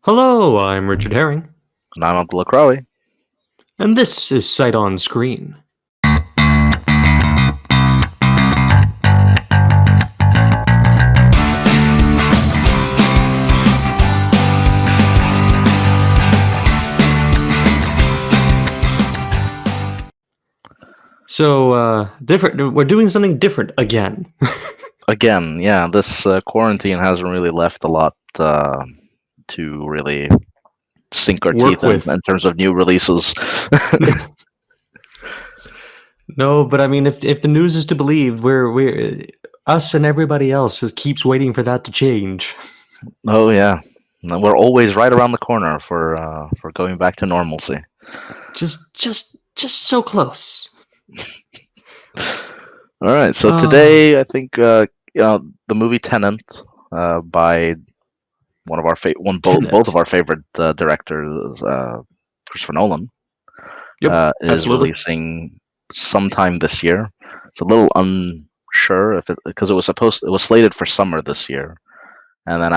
Hello, I'm Richard Herring, And I'm Abdul. and this is Sight on Screen. So, different. We're doing something different again. Again, yeah, this quarantine hasn't really left a lot to really sink our Work teeth in with. terms of new releases. No, but I mean, if the news is to believe, we're us and everybody else just keeps waiting for that to change. Oh yeah, no, we're always right around the corner for going back to normalcy. Just so close. All right, so today I think the movie Tenet by both Tenet. of our favorite directors, Christopher Nolan, Yep, is absolutely. releasing sometime this year. It's a little unsure if because it was slated for summer this year, and then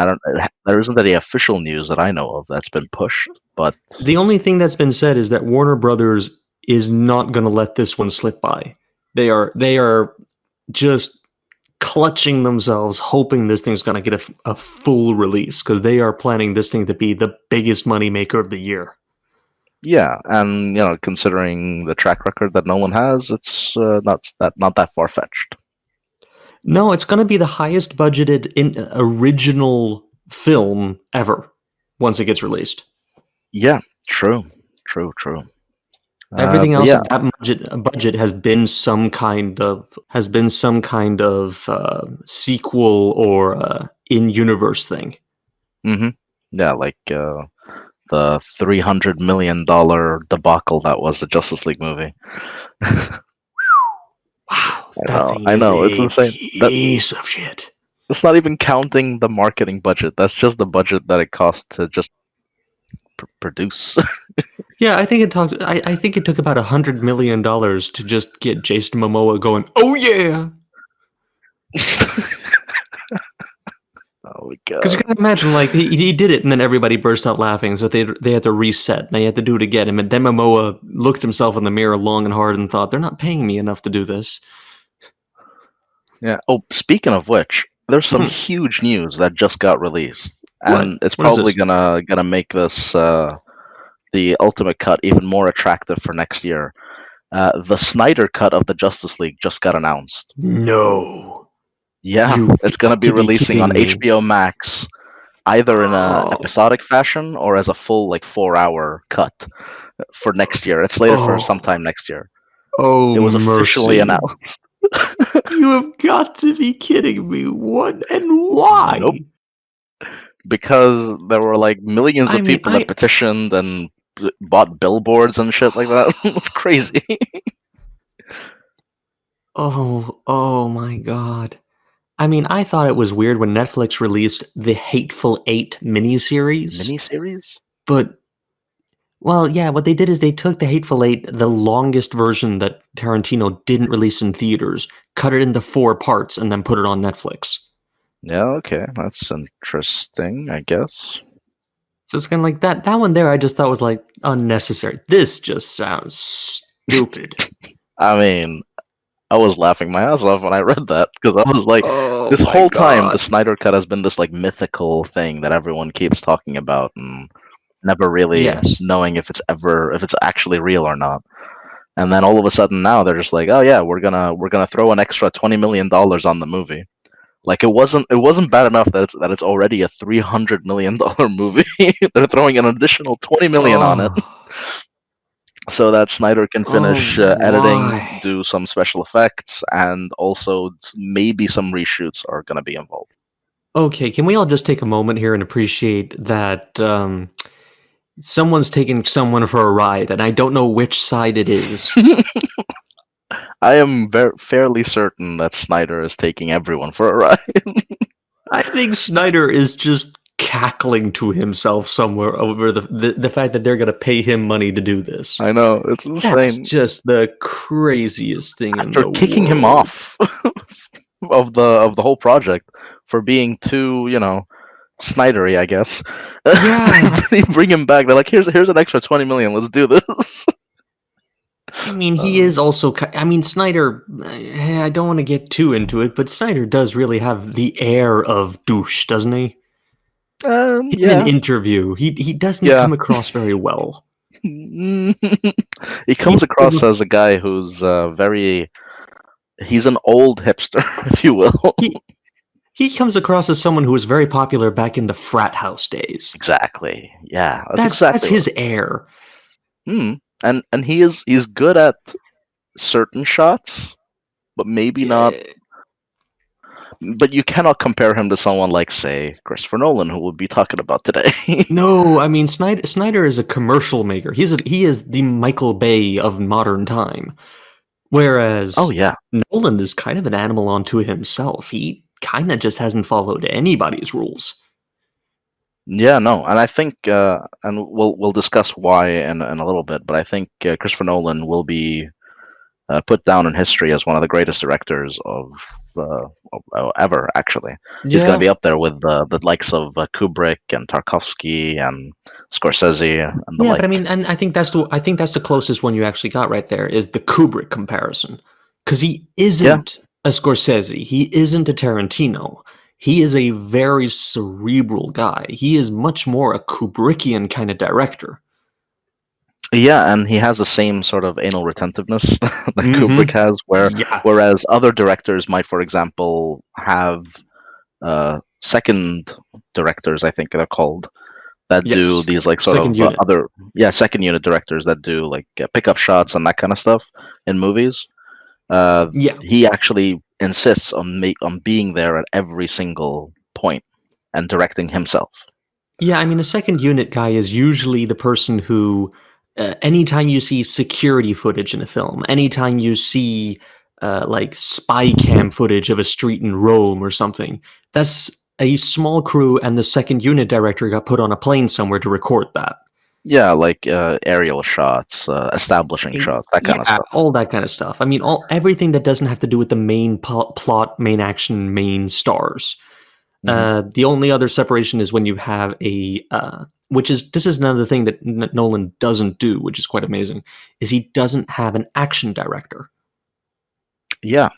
there isn't any official news that I know of that's been pushed. But The only thing that's been said is that Warner Brothers is not going to let this one slip by. They are just clutching themselves, hoping this thing's going to get a full release because they are planning this thing to be the biggest moneymaker of the year. yeah, and considering the track record that Nolan has, it's not that far fetched. No, it's going to be the highest budgeted original film ever once it gets released. Yeah, true. Everything But else yeah, of that budget has been some kind of sequel or in-universe thing. yeah, like the $300 million debacle that was the Justice League movie. Wow, that thing I is know, it's a insane. piece of shit. It's not even counting the marketing budget. That's just the budget that it cost to just produce. Yeah, I think I think it took about $100 million to just get Jason Momoa going. Oh yeah, Oh my because you god. can imagine like he did it, and then everybody burst out laughing. So they had to reset, and they had to do it again. And then Momoa looked himself in the mirror long and hard and thought, "They're not paying me enough to do this." Yeah. Oh, speaking of which, there's some Hmm. huge news that just got released, What? and it's What is probably this? gonna make this the ultimate cut even more attractive for next year. The Snyder cut of the Justice League just got announced. No, Yeah, you it's gonna got be to be releasing on kidding me. HBO Max, either in a Oh, episodic fashion or as a full 4-hour cut for next year. It's slated for oh, sometime next year. oh, It was officially mercy! announced. You have got to be kidding me. What and Nope. why? Because there were millions I of mean, people that petitioned and bought billboards and shit like that. It's crazy. oh my god. I mean, I thought it was weird when Netflix released the Hateful Eight miniseries, Miniseries? but well, yeah, what they did is they took the Hateful Eight, the longest version that Tarantino didn't release in theaters, cut it into 4 parts, and then put it on Netflix. Yeah, okay. That's interesting, I guess. So it's kind of like that. That one there, I just thought was like unnecessary. This just sounds stupid. I mean, I was laughing my ass off when I read that because I was like, Oh this my whole time the god. Snyder Cut has been this mythical thing that everyone keeps talking about and never really Yes. knowing if it's actually real or not. And then all of a sudden now they're just like, oh yeah, we're gonna throw an extra $20 million on the movie. Like it wasn't bad enough that it's already a $300 million movie. They're throwing an additional 20 million on it Oh. so that Snyder can Oh, finish editing, why? do some special effects, and also maybe some reshoots are gonna be involved. Okay, can we all just take a moment here and appreciate that someone's taking someone for a ride, and I don't know which side it is. I am fairly certain that Snyder is taking everyone for a ride. I think Snyder is just cackling to himself somewhere over the fact that they're going to pay him money to do this. I know, it's That's insane. just the craziest thing in After the kicking him world. off of the whole project for being too, Snydery, I guess. Yeah. they bring him back. They're like, here's an extra 20 million. Let's do this. I mean, he is also. I mean, Snyder. I don't want to get too into it, but Snyder does really have the air of douche, doesn't he? In an Yeah, interview, he doesn't yeah. come across very well. He He comes across as a guy who's very. He's an old hipster, if you will. he he comes across as someone who was very popular back in the frat house days. Exactly. Yeah, that's That's exactly what. his air. Hmm. And he's good at certain shots, but maybe not. Yeah. But you cannot compare him to someone like, say, Christopher Nolan, who we'll be talking about today. No, I mean Snyder is a commercial maker. He is the Michael Bay of modern time. Oh Whereas yeah, Nolan is kind of an animal unto himself. He kind of just hasn't followed anybody's rules. yeah, no, and I think, and we'll discuss why in a little bit, but I think Christopher Nolan will be put down in history as one of the greatest directors ever. Actually, he's going to Yeah, be up there with the likes of Kubrick and Tarkovsky and Scorsese and the yeah, but like. I mean, and I think that's the closest one you actually got right there is the Kubrick comparison, because he Yeah, isn't a Scorsese, he isn't a Tarantino. He is a very cerebral guy. He is much more a Kubrickian kind of director. yeah, and he has the same sort of anal retentiveness that Kubrick Mm-hmm. has, Yeah. whereas other directors might, for example, have second directors, I think they're called, that do Yes. these like sort Second of unit. other, yeah, second unit directors that do like pickup shots and that kind of stuff in movies. Uh, Yeah. he actually insists on being there at every single point and directing himself. Yeah, I mean, a second unit guy is usually the person who, anytime you see security footage in a film, anytime you see like spy cam footage of a street in Rome or something, that's a small crew, and the second unit director got put on a plane somewhere to record that. Yeah, like aerial shots, establishing shots, that kind of Yeah, stuff. all that kind of stuff. I mean, all everything that doesn't have to do with the main plot, main action, main stars. Hmm. The only other separation is when you have which is this is another thing that Nolan doesn't do, which is quite amazing, is he doesn't have an action director. Yeah,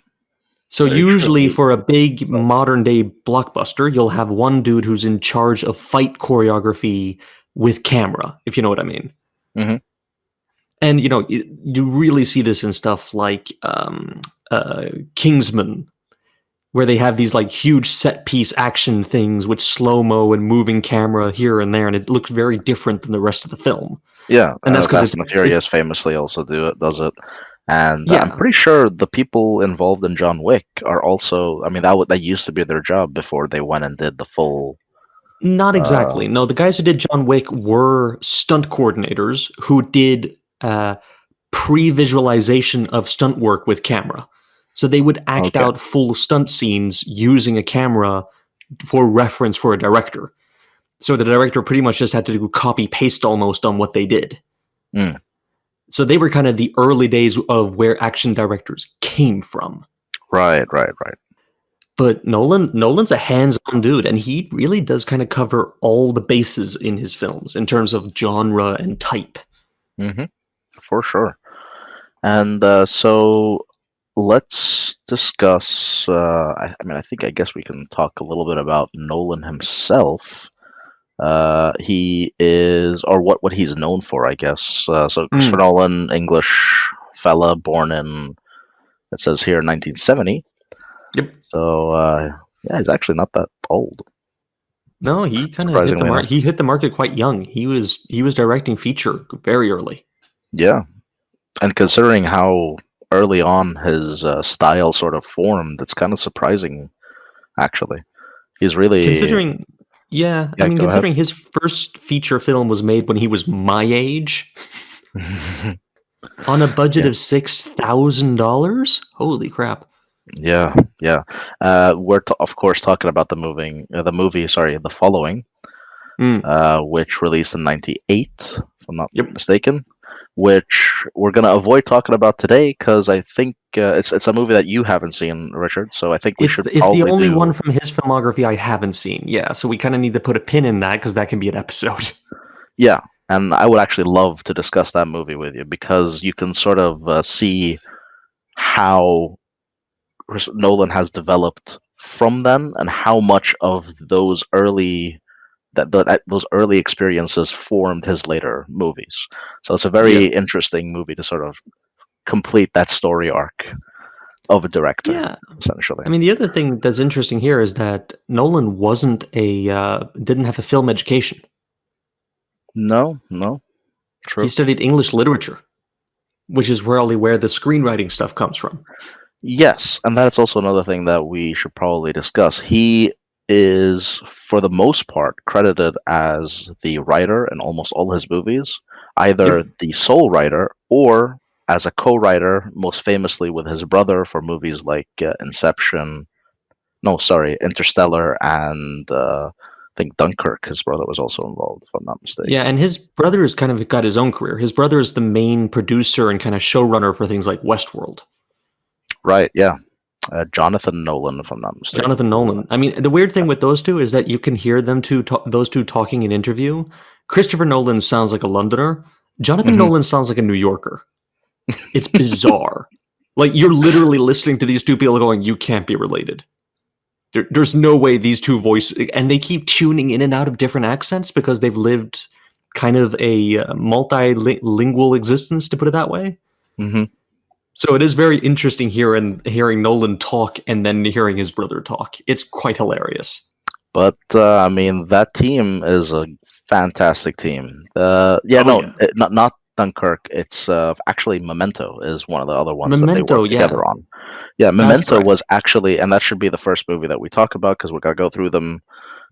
So very true. usually for a big modern day blockbuster, you'll have one dude who's in charge of fight choreography with camera, if you know what I mean. Hmm. And you really see this in stuff like Kingsman, where they have these like huge set piece action things with slow mo and moving camera here and there, and it looks very different than the rest of the film. Yeah, And that's because Fast and the it's Furious famously also does it, and I'm yeah, pretty sure the people involved in John Wick are also. I mean, that used to be their job before they went and did the full. not Uh, exactly. No, the guys who did John Wick were stunt coordinators who did pre-visualization of stunt work with camera. So they would act okay. out full stunt scenes using a camera for reference for a director. So the director pretty much just had to do copy paste almost on what they did. Mm, So they were kind of the early days of where action directors came from. right, right, right. But Nolan's a hands-on dude, and he really does kind of cover all the bases in his films in terms of genre and type. Hmm. For sure. And so let's discuss. I mean, I guess we can talk a little bit about Nolan himself. He is, or what he's known for, I guess. So Christopher Mm, Nolan, English fella, born in, it says here, 1970. yep. So yeah, he's actually not that old, No, he kind of hit the surprisingly mark. enough. He hit the market quite young. He was directing feature very early. Yeah, and considering how early on his style sort of formed, it's kind of surprising, actually. He's really, Considering, yeah, I yeah. mean, Go ahead. considering his first feature film was made when he was my age on a budget Yeah, of $6,000. Holy crap! yeah, yeah. We're of course talking about the movie. Sorry, The Following, Mm, which released in '98, if I'm not yep. mistaken. Which we're gonna avoid talking about today because I think it's a movie that you haven't seen, Richard. So I think we should It's the probably only one do. from his filmography I haven't seen. Yeah, so we kind of need to put a pin in that because that can be an episode. Yeah, and I would actually love to discuss that movie with you because you can sort of see how Nolan has developed from then and how much of those early experiences formed his later movies. So it's a very Yeah. interesting movie to sort of complete that story arc of a director, Yeah. essentially. I mean, the other thing that's interesting here is that Nolan didn't have a film education. No, He true. studied English literature, which is really where the screenwriting stuff comes from. Yes, and that's also another thing that we should probably discuss. He is, for the most part, credited as the writer in almost all his movies, either Yep. the sole writer or as a co-writer, most famously with his brother for movies like Inception. No, sorry, Interstellar, and I think Dunkirk. His brother was also involved, if I'm not Yeah, mistaken. and his brother has kind of got his own career. His brother is the main producer and kind of showrunner for things like Westworld. Right? Yeah, Jonathan Nolan, if I'm not mistaken. Jonathan Nolan. I mean, the weird thing with those two is that you can hear those two talking in interview. Christopher Nolan sounds like a Londoner. Jonathan Hmm. Nolan sounds like a New Yorker. It's bizarre. Like you're literally listening to these two people going, "You can't be related." There's no way these two voices, and they keep tuning in and out of different accents because they've lived kind of a multilingual existence, to put it that way. Hmm. So it is very interesting hearing Nolan talk and then hearing his brother talk. It's quite hilarious. But I mean, that team is a fantastic team. Yeah, Oh no, yeah, not Dunkirk. It's actually Memento is one of the other ones that they Memento. worked together Yeah, on. Yeah, that's Memento right. was actually, and that should be the first movie that we talk about because we're gonna go through them,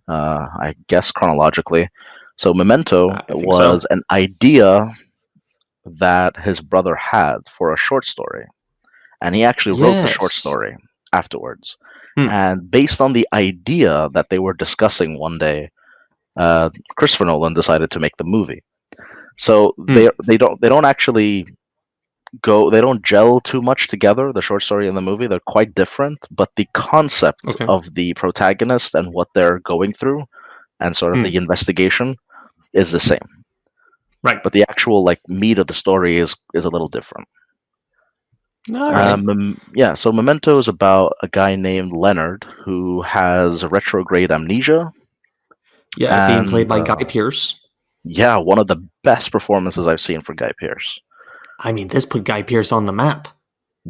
I guess chronologically. So Memento I think was so. an idea that his brother had for a short story, and he actually wrote the short Yes. story afterwards. Hmm. And based on the idea that they were discussing one day, Christopher Nolan decided to make the movie. So Hmm. they don't actually they don't gel too much together. The short story and the movie, they're quite different, but the concept Okay. of the protagonist and what they're going through and sort of the Hmm. investigation is the same. Right. But the actual like meat of the story is a little different. All right. Yeah, so Memento is about a guy named Leonard who has retrograde amnesia, Yeah, being played and by Guy Pearce. yeah, one of the best performances I've seen for Guy Pearce. I mean, this put Guy Pearce on the map.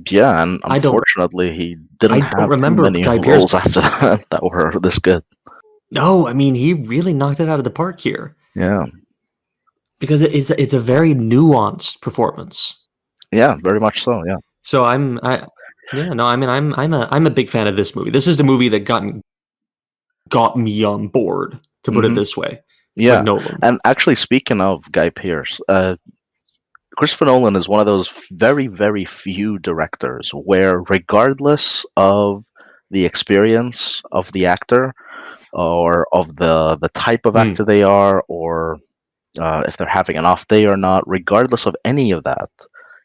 Yeah, and I don't. unfortunately, he I didn't don't have too remember many Guy Pearce. roles after that that were this good. No, I mean he really knocked it out of the park here Yeah, because it's a very nuanced performance. yeah, very much so. Yeah. So yeah, no, I mean I'm a big fan of this movie. This is the movie that got me on board, to put it Hmm. this way, with Yeah, Nolan. and actually, speaking of Guy Pearce, Christopher Nolan is one of those very, very few directors where, regardless of the experience of the actor or of the type of Hmm. actor they are, or if they're having an off day or not, regardless of any of that,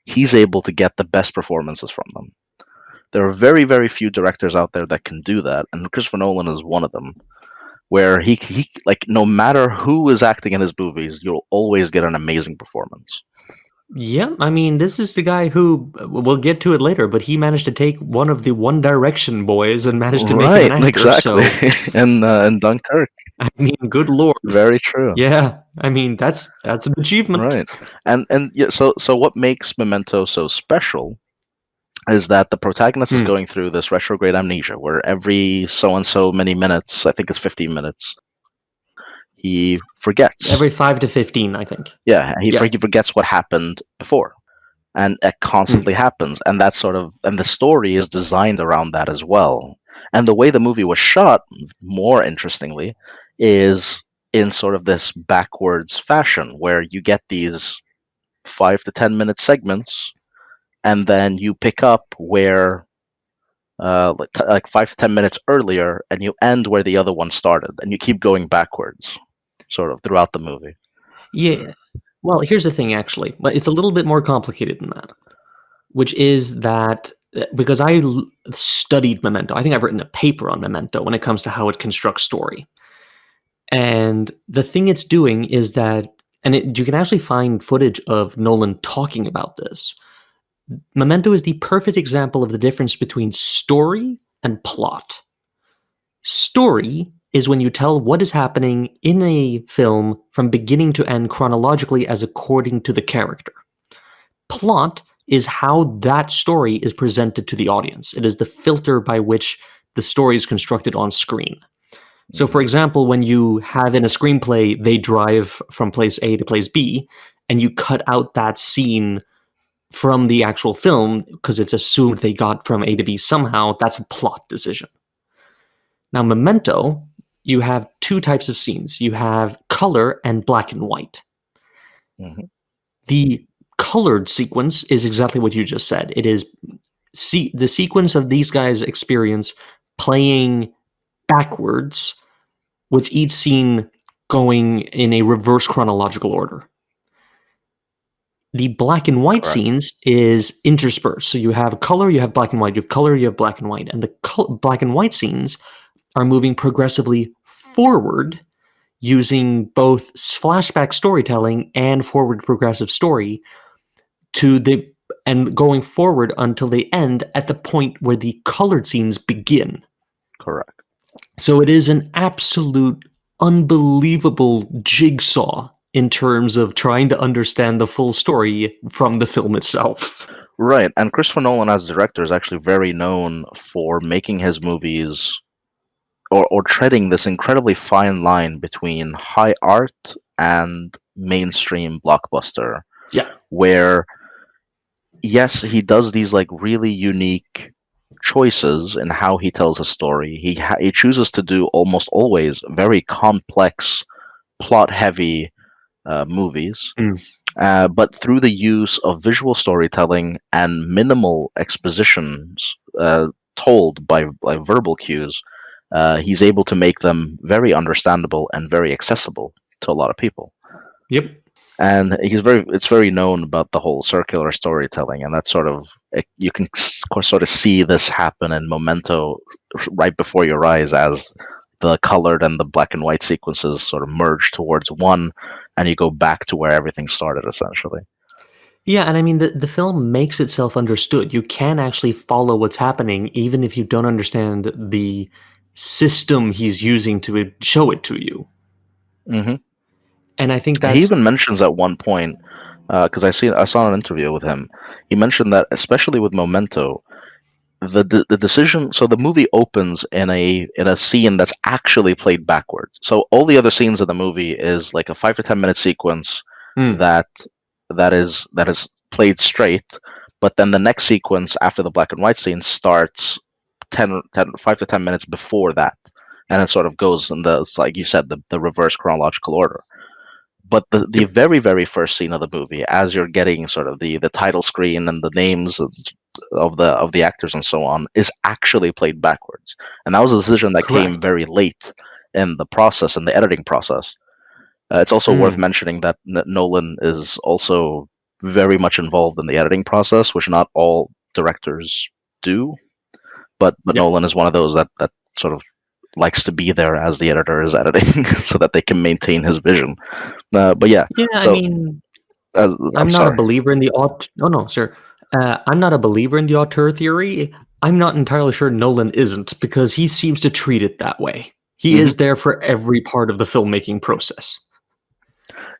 he's able to get the best performances from them. There are very, very few directors out there that can do that, and Christopher Nolan is one of them. Where he like no matter who is acting in his movies, you'll always get an amazing performance. Yeah, I mean this is the guy who we'll get to it later, but he managed to take one of the One Direction boys and managed to make him an Right, actor. exactly. So And Dunkirk, I mean, good lord. very true. Yeah, I mean that's an achievement. Right, and yeah, so what makes Memento so special is that the protagonist is Hmm. going through this retrograde amnesia, where every so and so many minutes, I think it's 15 minutes, he forgets. Every 5 to 15, I think. Yeah, Yeah. he forgets what happened before, and it Hmm. constantly happens, and that sort of and the story is designed around that as well. And the way the movie was shot, more interestingly, is in sort of this backwards fashion, where you get these 5 to 10 minute segments, and then you pick up where like 5 to 10 minutes earlier, and you end where the other one started, and you keep going backwards, sort of throughout the movie. Yeah. Well, here's the thing, actually, but it's a little bit more complicated than that, which is that because studied Memento, I think I've written a paper on Memento when it comes to how it constructs story. And the thing it's doing is that and you can actually find footage of Nolan talking about this. Memento is the perfect example of the difference between story and plot. Story is when you tell what is happening in a film from beginning to end chronologically as according to the character. Plot is how that story is presented to the audience. It is the filter by which the story is constructed on screen. So, for example, when you have in a screenplay, they drive from place A to place B, and you cut out that scene from the actual film because it's assumed they got from A to B somehow, that's a plot decision. Now, Memento, you have two types of scenes. You have color and black and white. Mhm. The colored sequence is exactly what you just said. It is the sequence of these guys' experience playing backwards, with each scene going in a reverse chronological order. The black and white Correct. scenes is interspersed. So you have color, you have black and white, you have color, you have black and white. And the black and white scenes are moving progressively forward using both flashback storytelling and forward progressive story and going forward until they end at the point where the colored scenes begin. Correct. So it is an absolute unbelievable jigsaw in terms of trying to understand the full story from the film itself. Right, and Christopher Nolan as director is actually very known for making his movies or treading this incredibly fine line between high art and mainstream blockbuster, Yeah. where yes, he does these like really unique choices in how he tells a story. He chooses to do almost always very complex, plot-heavy movies, but through the use of visual storytelling and minimal expositions told by verbal cues, he's able to make them very understandable and very accessible to a lot of people. Yep. And it's very known about the whole circular storytelling, and that's sort of you can sort of see this happen in Memento right before your eyes as the colored and the black and white sequences sort of merge towards one, and you go back to where everything started essentially. Yeah, and I mean, the film makes itself understood. You can actually follow what's happening, even if you don't understand the system he's using to show it to you. Hmm. And I think He that's even mentions at one point, because I saw an interview with him. He mentioned that especially with Memento, the decision. So the movie opens in a scene that's actually played backwards. So all the other scenes of the movie is like a 5 to 10 minute sequence that that is played straight, but then the next sequence after the black and white scene starts 5 to 10 minutes before that, and it sort of goes in the, it's like you said, the reverse chronological order. But the yep. very very first scene of the movie, as you're getting sort of the title screen and the names of the actors and so on, is actually played backwards, and that was a decision that came Correct. very late in the process, in the editing process. It's also worth mentioning that Nolan is also very much involved in the editing process, which not all directors do, but Yeah. Nolan is one of those that sort of likes to be there as the editor is editing, so that they can maintain his vision. But yeah, Yeah, I so mean, I'm I'm not a sorry. believer in the no, no, sir. I'm not a believer in the auteur theory. I'm not entirely sure Nolan isn't because he seems to treat it that way. He Hmm. is there for every part of the filmmaking process.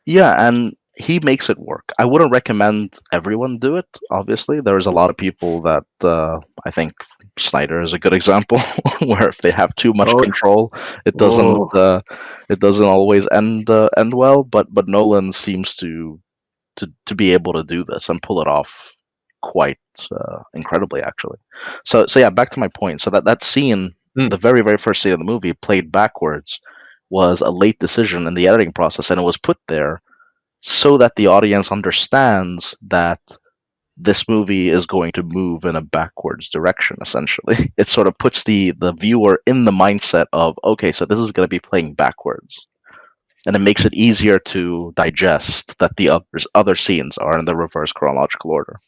Yeah, and he makes it work. I wouldn't recommend everyone do it. Obviously, there's a lot of people that I think Snyder is a good example, where if they have too much Oh, control, oh, it doesn't always end well. But Nolan seems to be able to do this and pull it off quite incredibly, actually. So yeah, back to my point. So that scene, the mm, very very first scene of the movie, played backwards, was a late decision in the editing process, and it was put there so that the audience understands that this movie is going to move in a backwards direction. Essentially, it sort of puts the viewer in the mindset of, okay, so this is going to be playing backwards, and it makes it easier to digest that the other scenes are in the reverse chronological order.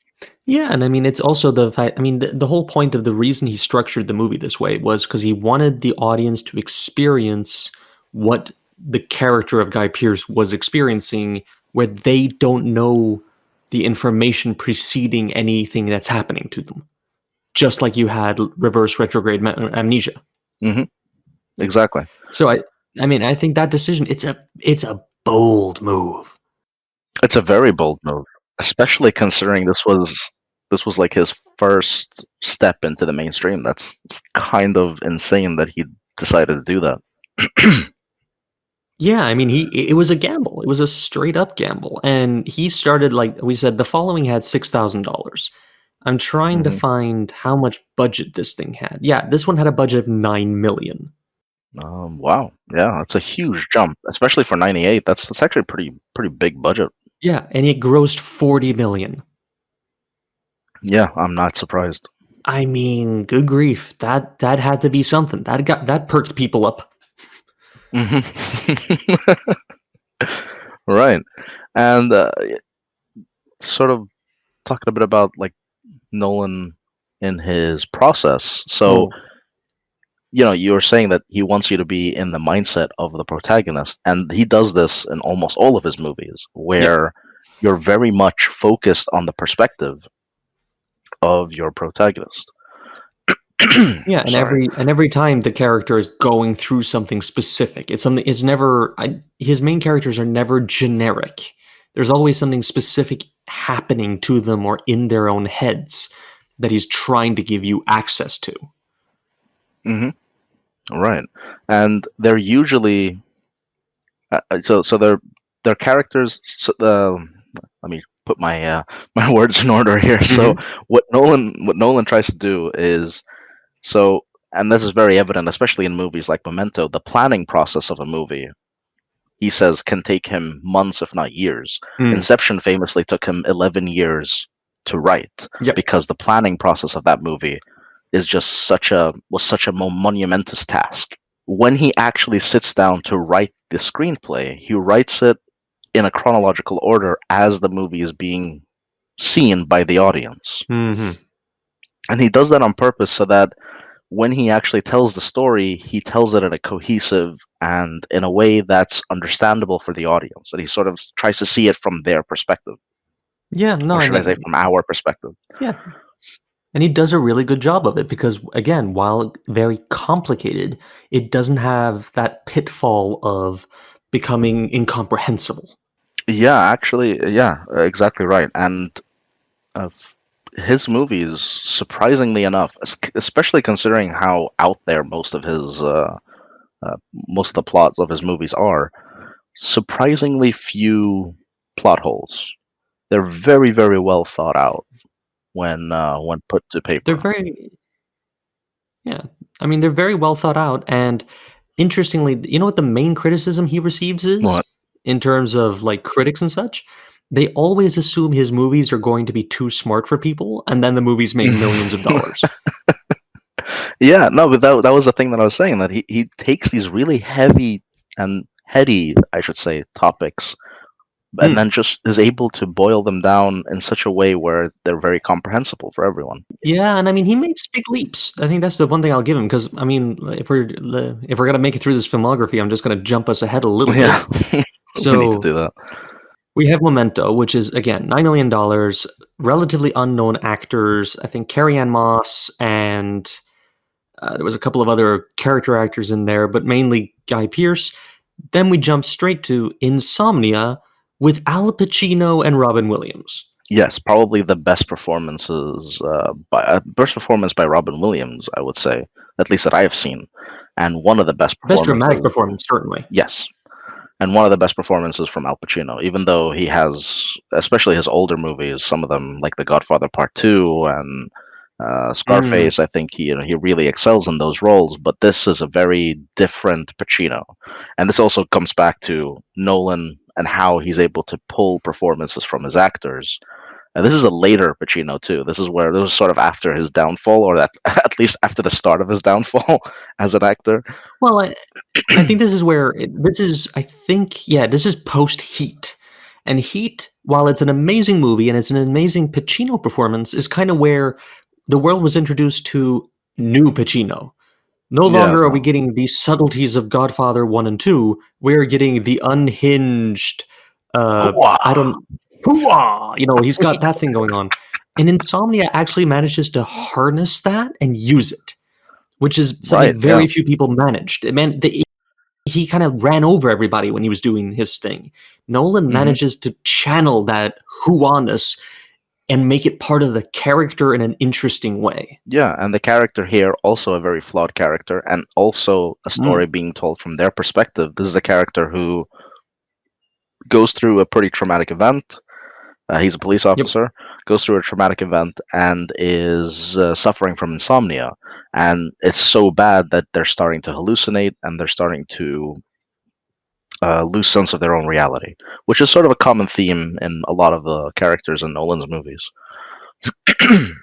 yeah, and I mean, it's also the fact. I mean, the whole point of the reason he structured the movie this way was because he wanted the audience to experience what the character of Guy Pearce was experiencing where they don't know the information preceding anything that's happening to them. Just like you had reverse retrograde amnesia. Hmm. Exactly. So I mean, I think that decision, it's a bold move. It's a very bold move, especially considering this was like his first step into the mainstream. That's it's kind of insane that he decided to do that. Yeah, I mean, it was a gamble. It was a straight up gamble, and he started, like we said, the following had $6,000. I'm trying to Hmm. find how much budget this thing had. Yeah, this one had a budget of 9 million. Wow, yeah, that's a huge jump, especially for '98. That's actually pretty big budget. Yeah, and it grossed 40 million. Yeah, I'm not surprised. I mean, good grief, that had to be something. That perked people up. Hmm. Right, and sort of talking a bit about like Nolan in his process. So, Oh, you were saying that he wants you to be in the mindset of the protagonist, and he does this in almost all of his movies, yeah. where you're very much focused on the perspective of your protagonist. Yeah, and Sorry. every time the character is going through something specific, it's never his main characters are never generic. There's always something specific happening to them or in their own heads that he's trying to give you access to. Hmm. Right, and they're usually so they're characters. So let me put my my words in order here. So Hmm. what Nolan tries to do is so, and this is very evident, especially in movies like Memento. The planning process of a movie, he says, can take him months, if not years. Mm. Inception famously took him 11 years to write Yep. because the planning process of that movie is just such a monumentous task. When he actually sits down to write the screenplay, he writes it in a chronological order as the movie is being seen by the audience. Hmm. And he does that on purpose so that when he actually tells the story, he tells it in a cohesive and in a way that's understandable for the audience. And he sort of tries to see it from their perspective, Yeah. No. or And should I say, from our perspective. yeah, and he does a really good job of it because, again, while very complicated, it doesn't have that pitfall of becoming incomprehensible. Yeah, actually, yeah, exactly right. And uh, f- his movies, surprisingly enough, especially considering how out there most of the plots of his movies are, surprisingly few plot holes. They're very, very well thought out when put to They're paper. very, yeah. I mean, they're very well thought out. And interestingly, you know what the main criticism he receives is What? in terms of like critics and such? They always assume his movies are going to be too smart for people, and then the movies make millions of dollars. Yeah, no, but that was the thing that I was saying, that he takes these really heavy and heady, I should say, topics, and Mm. then just is able to boil them down in such a way where they're very comprehensible for everyone. Yeah, and I mean, he makes big leaps. I think that's the one thing I'll give him because I mean, if we're gonna make it through this filmography, I'm just gonna jump us ahead a little bit. Yeah, we need to So do that. we have Memento, which is again $9 million, relatively unknown actors. I think Carrie Ann Moss and there was a couple of other character actors in there, but mainly Guy Pearce. Then we jump straight to Insomnia with Al Pacino and Robin Williams. Yes, probably the best performance by Robin Williams, I would say, at least that I have seen, and one of the best Best dramatic performances. performance, certainly. Yes, and one of the best performances from Al Pacino, even though he has, especially his older movies, some of them like The Godfather Part Two and Mm. Scarface. I think he really excels in those roles. But this is a very different Pacino, and this also comes back to Nolan and how he's able to pull performances from his actors. And this is a later Pacino too. This was sort of after his downfall, or that at least after the start of his downfall as an actor. Well, I think this is where this is. I think this is post Heat, and Heat, while it's an amazing movie and it's an amazing Pacino performance, is kind of where the world was introduced to new Pacino. No Yeah, longer are we no. getting the subtleties of Godfather 1 and 2. We're getting the unhinged, I don't. Hooah! He's got that thing going on, and Insomnia actually manages to harness that and use it, which is Right. something Yeah. very few people managed. He kind of ran over everybody when he was doing his thing. Nolan hmm manages to channel that who-ness and make it part of the character in an interesting way. Yeah, and the character here also a very flawed character, and also a story Mm, being told from their perspective. This is a character who goes through a pretty traumatic event. He's a police yep. officer, goes through a traumatic event, and is suffering from insomnia. And it's so bad that they're starting to hallucinate and they're starting to lose sense of their own reality, which is sort of a common theme in a lot of the characters in Nolan's movies.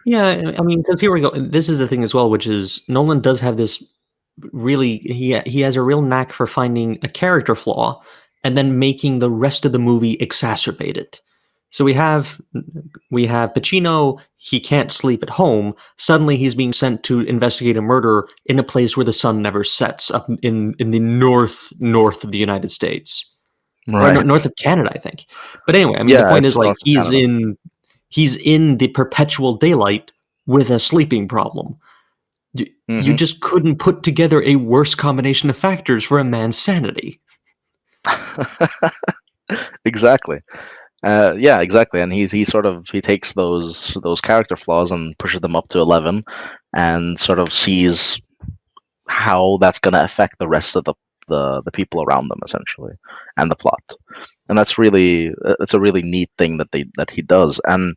Yeah, I mean, because here we go. This is the thing as well, which is Nolan does have this really he has a real knack for finding a character flaw and then making the rest of the movie exacerbate it. So we have Pacino. He can't sleep at home. Suddenly, he's being sent to investigate a murder in a place where the sun never sets, up in the north of the United States, or Right. north of Canada, I think. But anyway, I mean, the Yeah, point is it's like north of Canada. he's in the perpetual daylight with a sleeping problem. You hmm just couldn't put together a worse combination of factors for a man's sanity. Exactly. Yeah, exactly. And he takes those character flaws and pushes them up to 11, and sort of sees how that's going to affect the rest of the people around them essentially, and the plot. And it's a really neat thing that he does. And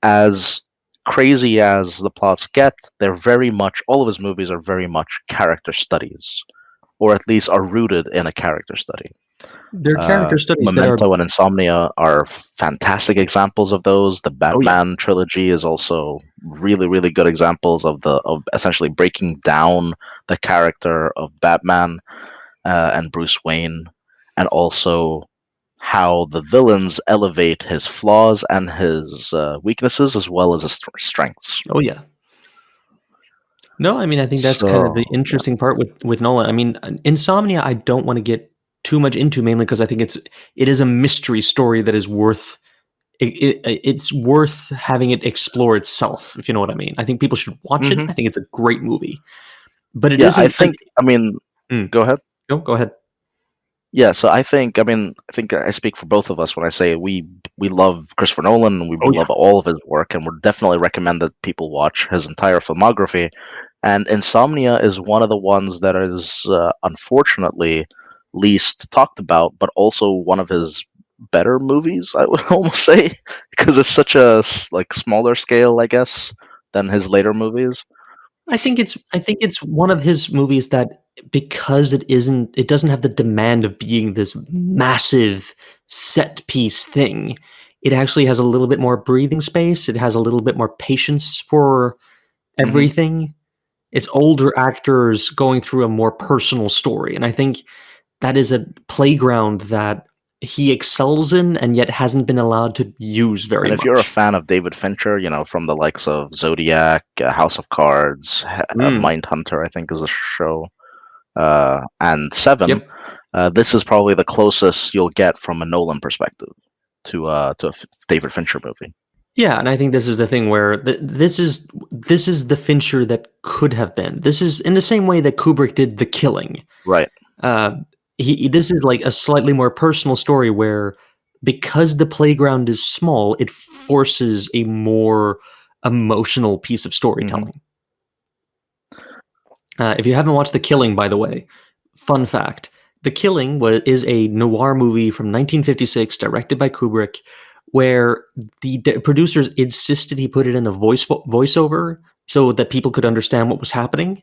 as crazy as the plots get, they're very much all of his movies are very much character studies, or at least are rooted in a character study. They're character studies that are Memento and Insomnia are fantastic examples of those. The oh yeah. Batman trilogy is also really, really good examples of essentially breaking down the character of Batman and Bruce Wayne, and also how the villains elevate his flaws and his weaknesses as well as his strengths. Oh yeah. No, I mean I think that's kind of the So yeah. interesting part with Nolan. I mean, Insomnia I don't want to get too much into mainly because I think it is a mystery story that is it's worth having it explore itself, if you know what I mean. I think people should watch it. hmm I think it's a great movie. But it Yeah, I isn't think. I mean, mm, go ahead. no, go ahead. Yeah, so I think I speak for both of us when I say we love Christopher Nolan, and we Oh yeah. love all of his work, and would definitely recommend that people watch his entire filmography. And Insomnia is one of the ones that is unfortunately least talked about, but also one of his better movies, I would almost say, because it's such a like smaller scale, I guess, than his later movies. I think it's one of his movies that because it doesn't have the demand of being this massive set piece thing. It actually has a little bit more breathing space. It has a little bit more patience for hmm everything. It's older actors going through a more personal story, and I think that is a playground that he excels in and yet hasn't been allowed to use very And if you're a much. fan of David Fincher, from the likes of Zodiac, House of Cards, Mm, Mindhunter, I think is a show, and Seven, yep. this is probably the closest you'll get from a Nolan perspective to a David Fincher movie. Yeah, and I think this is the thing where this is the Fincher that could have been. This is in the same way that Kubrick did The Killing. Right. Uh, this is like a slightly more personal story where because the playground is small, it forces a more emotional piece of hmm storytelling. If you haven't watched The Killing, by the way, fun fact: The Killing is a noir movie from 1956, directed by Kubrick, where the producers insisted he put it in a voiceover so that people could understand what was happening,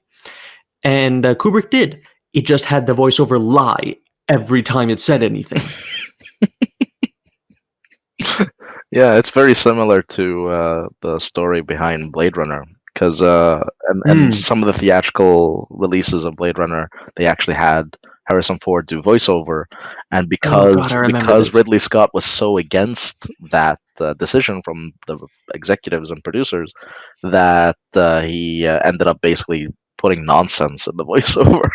and Kubrick did. It just had the voiceover lie every time it said anything. Yeah, it's very similar to the story behind Blade Runner, because and Mm. some of the theatrical releases of Blade Runner, they actually had Harrison Ford do voiceover, and Oh God, because I remember because this. Ridley Scott was so against that decision from the executives and producers, that he ended up basically putting nonsense in the voiceover.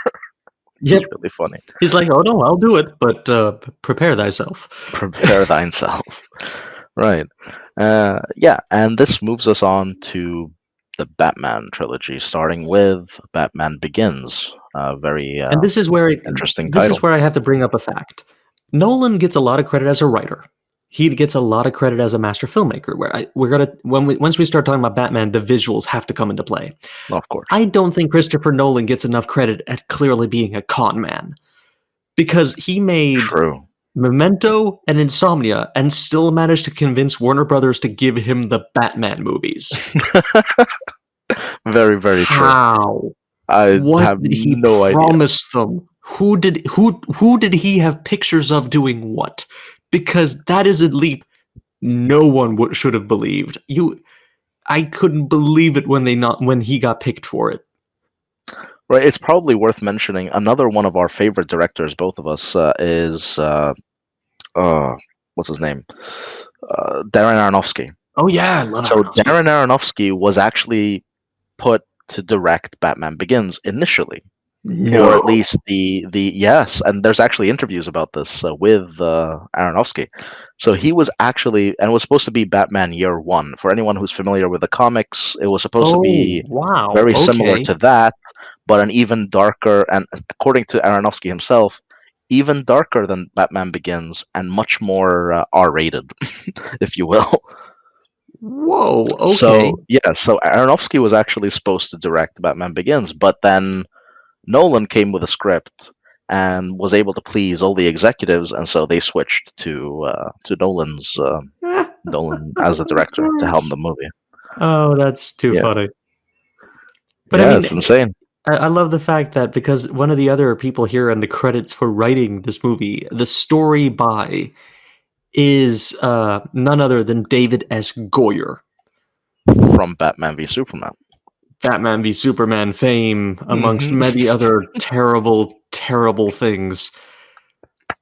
which is really funny. He's like, oh no, I'll do it, but prepare thyself. Prepare thyself. Right. Yeah, and this moves us on to the Batman trilogy, starting with Batman Begins. Very And this is where interesting title. I have to bring up a fact. Nolan gets a lot of credit as a writer. He gets a lot of credit as a master filmmaker. Once we start talking about Batman, the visuals have to come into play. Of course. I don't think Christopher Nolan gets enough credit at clearly being a con man, because he made True. Memento and Insomnia and still managed to convince Warner Brothers to give him the Batman movies. Very, very true. How? What have did he no promise them? Who did he have pictures of doing what? Because that is a leap no one should have believed. I couldn't believe it when he got picked for it. Right, it's probably worth mentioning another one of our favorite directors, both of us, is what's his name? Darren Aronofsky. Oh yeah, I love So Aronofsky. Darren Aronofsky was actually put to direct Batman Begins initially, or at least the yes. And there's actually interviews about this with Aronofsky. So he was actually, and it was supposed to be Batman Year One. For anyone who's familiar with the comics, it was supposed to be very similar to that, but an even darker, and according to Aronofsky himself, even darker than Batman Begins and much more R-rated, if you will. Whoa, okay. So Aronofsky was actually supposed to direct Batman Begins, but then Nolan came with a script and was able to please all the executives, and so they switched to Nolan as the director to helm the movie. Oh, that's too funny. But yeah, I mean, it's insane. I love the fact that, because one of the other people here in the credits for writing this movie, the story by, is none other than David S. Goyer. From Batman v Superman. Batman v Superman fame, amongst many other terrible, terrible things.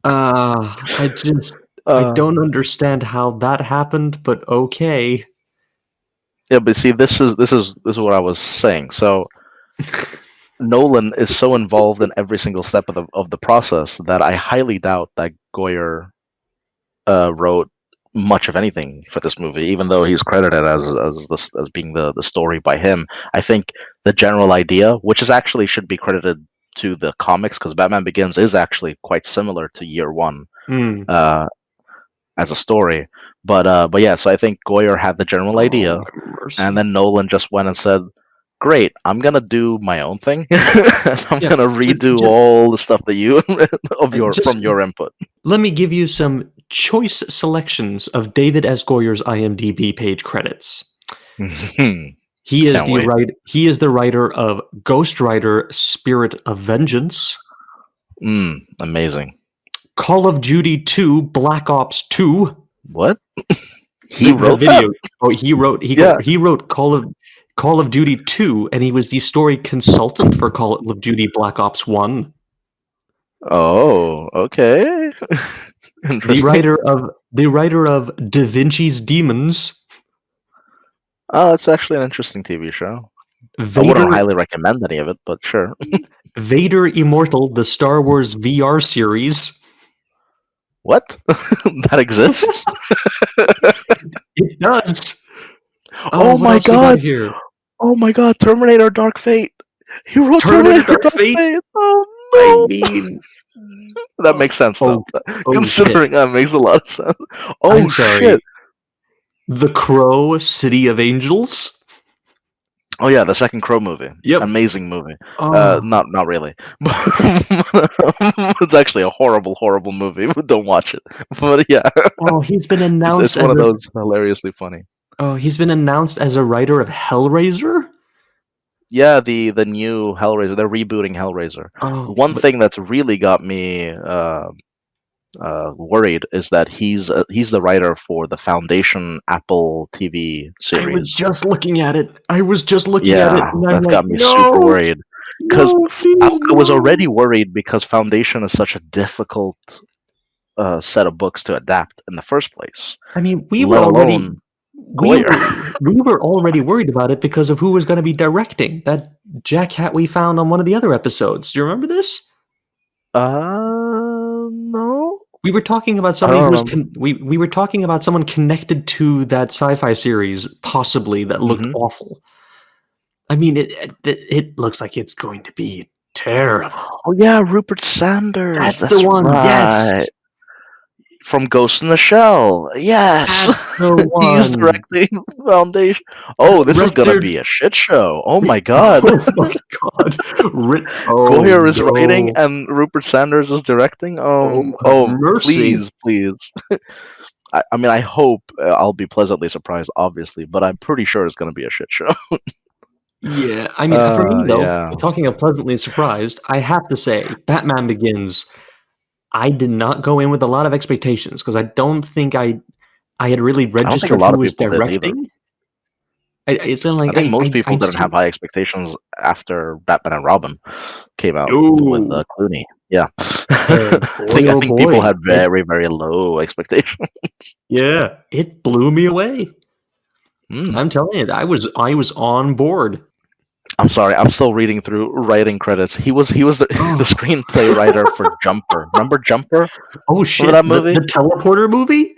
I don't understand how that happened, but okay. Yeah, but see, this is what I was saying. So Nolan is so involved in every single step of the process that I highly doubt that Goyer wrote much of anything for this movie, even though he's credited as being the story by him. I think the general idea, which is actually should be credited to the comics, because Batman Begins is actually quite similar to Year One as a story. But yeah, so I think Goyer had the general idea, and then Nolan just went and said, "Great, I'm gonna do my own thing. I'm gonna redo all the stuff that you from your input." Let me give you some choice selections of David S. Goyer's IMDb page credits. He is the writer of Ghost Rider: Spirit of Vengeance. Amazing. Call of Duty 2: Black Ops 2. What? He wrote video. That? Oh, he wrote Call of Duty 2, and he was the story consultant for Call of Duty Black Ops 1. Oh, okay. The writer of Da Vinci's Demons. Oh, that's actually an interesting TV show. I wouldn't highly recommend any of it, but sure. Vader Immortal, the Star Wars VR series. What? That exists? It does. Oh my god! Oh my god! Terminator: Dark Fate. He wrote Terminator Dark Fate. Oh no! I mean, that makes sense though. Considering that makes a lot of sense. Oh, I'm sorry. Shit! The Crow: City of Angels. Oh yeah, the second Crow movie. Yep. Amazing movie. Not really. It's actually a horrible, horrible movie. Don't watch it. But yeah. Oh, he's been announced. It's one of those hilariously funny. Oh, he's been announced as a writer of Hellraiser. Yeah, the new Hellraiser. They're rebooting Hellraiser. One thing that's really got me worried is that he's the writer for the Foundation Apple TV series. I was just looking at it. And that got me super worried, because I was already worried because Foundation is such a difficult set of books to adapt in the first place. I mean, we were already worried about it because of who was going to be directing that jackhat we found on one of the other episodes. Do you remember this? No, We were talking about I somebody don't who was remember. we were talking about someone connected to that sci-fi series, possibly, that looked Hmm. awful. I mean, it looks like it's going to be terrible. Oh yeah, Rupert Sanders. That's the That's one. Yes, right. From Ghost in the Shell. Yes. that's the He's one. directing Foundation. Oh, this is gonna Directed. be a shit show. Oh my god. Oh my god. Oh Goyer is writing no. and Rupert Sanders is directing. Oh, have mercy. Please, please. I mean, I hope I'll be pleasantly surprised, obviously, but I'm pretty sure it's gonna be a shit show. Yeah, I mean, for me though, Yeah. talking of pleasantly surprised, I have to say, Batman Begins, I did not go in with a lot of expectations because I don't think I had really I don't think a registered lot who of was people did either. directing. It's not I like think most people I'd didn't have seen. high expectations after Batman and Robin came out with Oh, Clooney. Yeah, and boy, I oh think people boy, had very very low expectations. yeah, it blew me away. Hmm. I'm telling you, I was on board. I'm sorry, I'm still reading through writing credits. He was the, the Oh, screenplay writer for Jumper. Remember Jumper? oh Remember that shit, the movie? teleporter movie.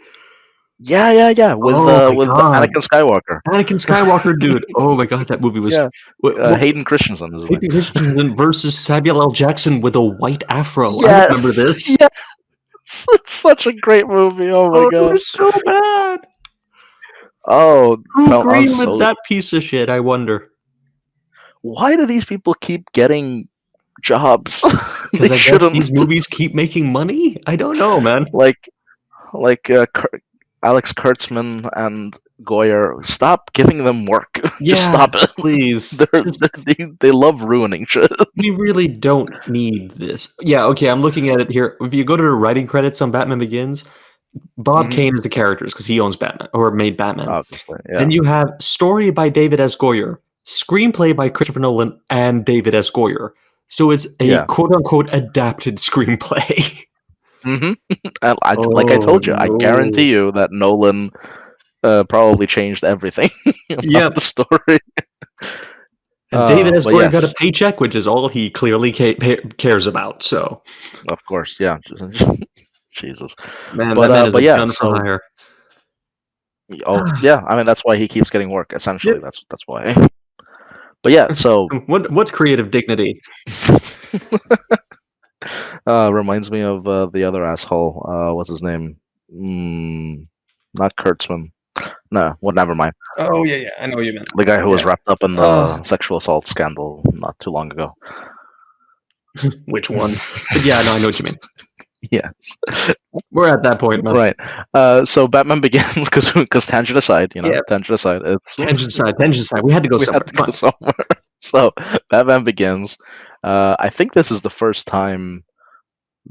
Yeah, Oh my with god, Anakin Skywalker. Anakin Skywalker, dude. Oh my god, that movie was. Yeah, What Hayden Christensen is his name. Hayden Christensen versus Samuel L. Jackson with a white afro. I remember Yes, this. yes, it's such a great movie. Oh my Oh, it god. was so bad. Oh, Who I was greenlit so. that piece of shit? I wonder. Why do these people keep getting jobs? They Because I guess shouldn't. these movies keep making money. I don't know, man. Like Alex Kurtzman and Goyer. Stop giving them work. Just Yeah, stop it. please. Just They love ruining shit. we really don't need this. Yeah, okay. I'm looking at it here. If you go to the writing credits on Batman Begins, Bob Hmm. Kane is the characters because he owns Batman or made Batman. Obviously, yeah. Then you have story by David S. Goyer, screenplay by Christopher Nolan and David S. Goyer. So it's a Yeah. quote unquote adapted screenplay. Hmm. And like I Oh told you, I no. guarantee you that Nolan probably changed everything about the Yep. story. And David S. But Goyer got a yes, paycheck, which is all he clearly cares about. So, of course, yeah. Jesus. man, that man is But a yeah. gun for So, hire. oh yeah. I mean, that's why he keeps getting work. Essentially, Yep. that's why. But yeah. So, What creative dignity? reminds me of the other asshole. What's his name? Not Kurtzman. No, well, never mind. Oh yeah, I know what you meant. The guy who was Yeah. wrapped up in the sexual assault scandal not too long ago. Which one? But yeah, no, I know what you mean. Yes. We're at that point, man. Right. So Batman Begins, because tangent aside, Yeah. tangent aside, Tangent side. We had to go we somewhere. had to go somewhere. So Batman Begins. I think this is the first time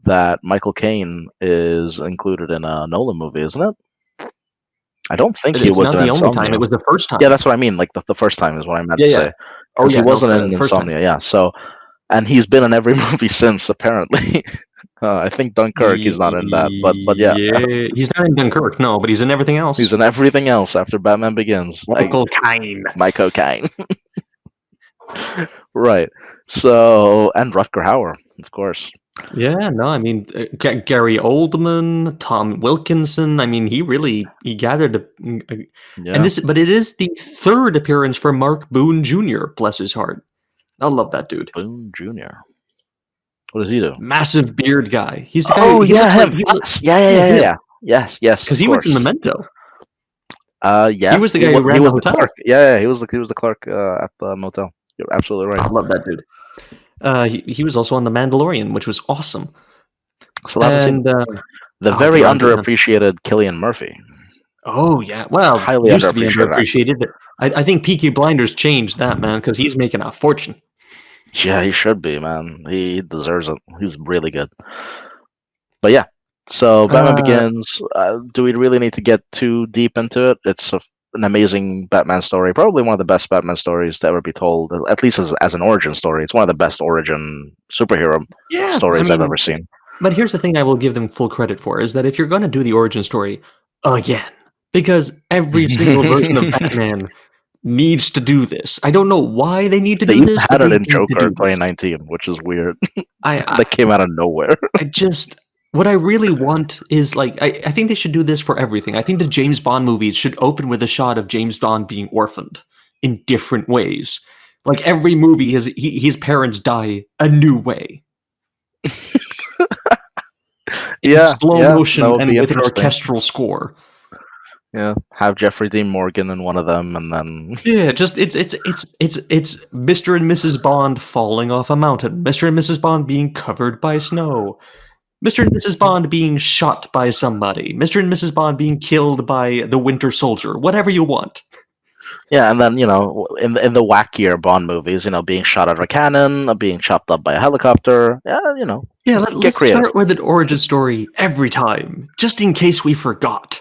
that Michael Caine is included in a Nolan movie, isn't it? I don't think he It's was not in the only time. Insomnia. It was the first time. Yeah, that's what I mean. Like the first time is what I meant Yeah, to yeah. say. Oh Because he yeah, no, wasn't in first time. Insomnia, yeah. So, and he's been in every movie since, apparently. I think Dunkirk he's not in that, but yeah, Yeah, he's not in Dunkirk, no, but he's in everything he's else. in everything else after Batman Begins. Michael Caine. My cocaine. Right. So, and Rutger Hauer, of course. Yeah, no, I mean Gary Oldman, Tom Wilkinson. I mean, he gathered and Yeah. but it is the third appearance for Mark Boone Jr. Bless his heart. I love that dude. Boone Jr. What does he do? Massive beard guy. He's the guy. Oh, He yeah, looks like him. Yes. Yeah. him Yes, because of he was in course. Memento. Yeah. He was the guy who he ran the was the hotel. clerk. Yeah, he was the clerk at the motel. You're absolutely right. I love that dude. He was also on The Mandalorian, which was awesome. Still haven't seen And the oh, very get around to it, man. underappreciated Cillian Murphy. Oh yeah, well, Highly used to be underappreciated actor. underappreciated, but I think Peaky Blinders changed that, man, because he's making a fortune. Yeah, he should be, man. He deserves it. He's really good. But yeah, so Batman Begins. Do we really need to get too deep into it? It's an amazing Batman story. Probably one of the best Batman stories to ever be told. At least as an origin story, it's one of the best origin superhero Yeah, stories I I've mean, ever seen. but here's the thing I will give them full credit for is that if you're going to do the origin story again, because every single version of Batman needs to do this. I don't know why they need to They do even this, but had it they in need to Joker do in this. 2019, which is weird. I That came out of nowhere. I just what I really want is like I think they should do this for everything. I think the James Bond movies should open with a shot of James Bond being orphaned in different ways. Like every movie, his parents die a new way in Yeah, slow yeah, that motion would and be with an interesting. orchestral score. Yeah, have Jeffrey Dean Morgan in one of them, and then Yeah, just it's Mr. and Mrs. Bond falling off a mountain, Mr. and Mrs. Bond being covered by snow, Mr. and Mrs. Bond being shot by somebody, Mr. and Mrs. Bond being killed by the Winter Soldier, whatever you want. yeah, and then in the wackier Bond movies, being shot out of a cannon, being chopped up by a helicopter. Yeah, Yeah, get let's creative, start with an origin story every time, just in case we forgot.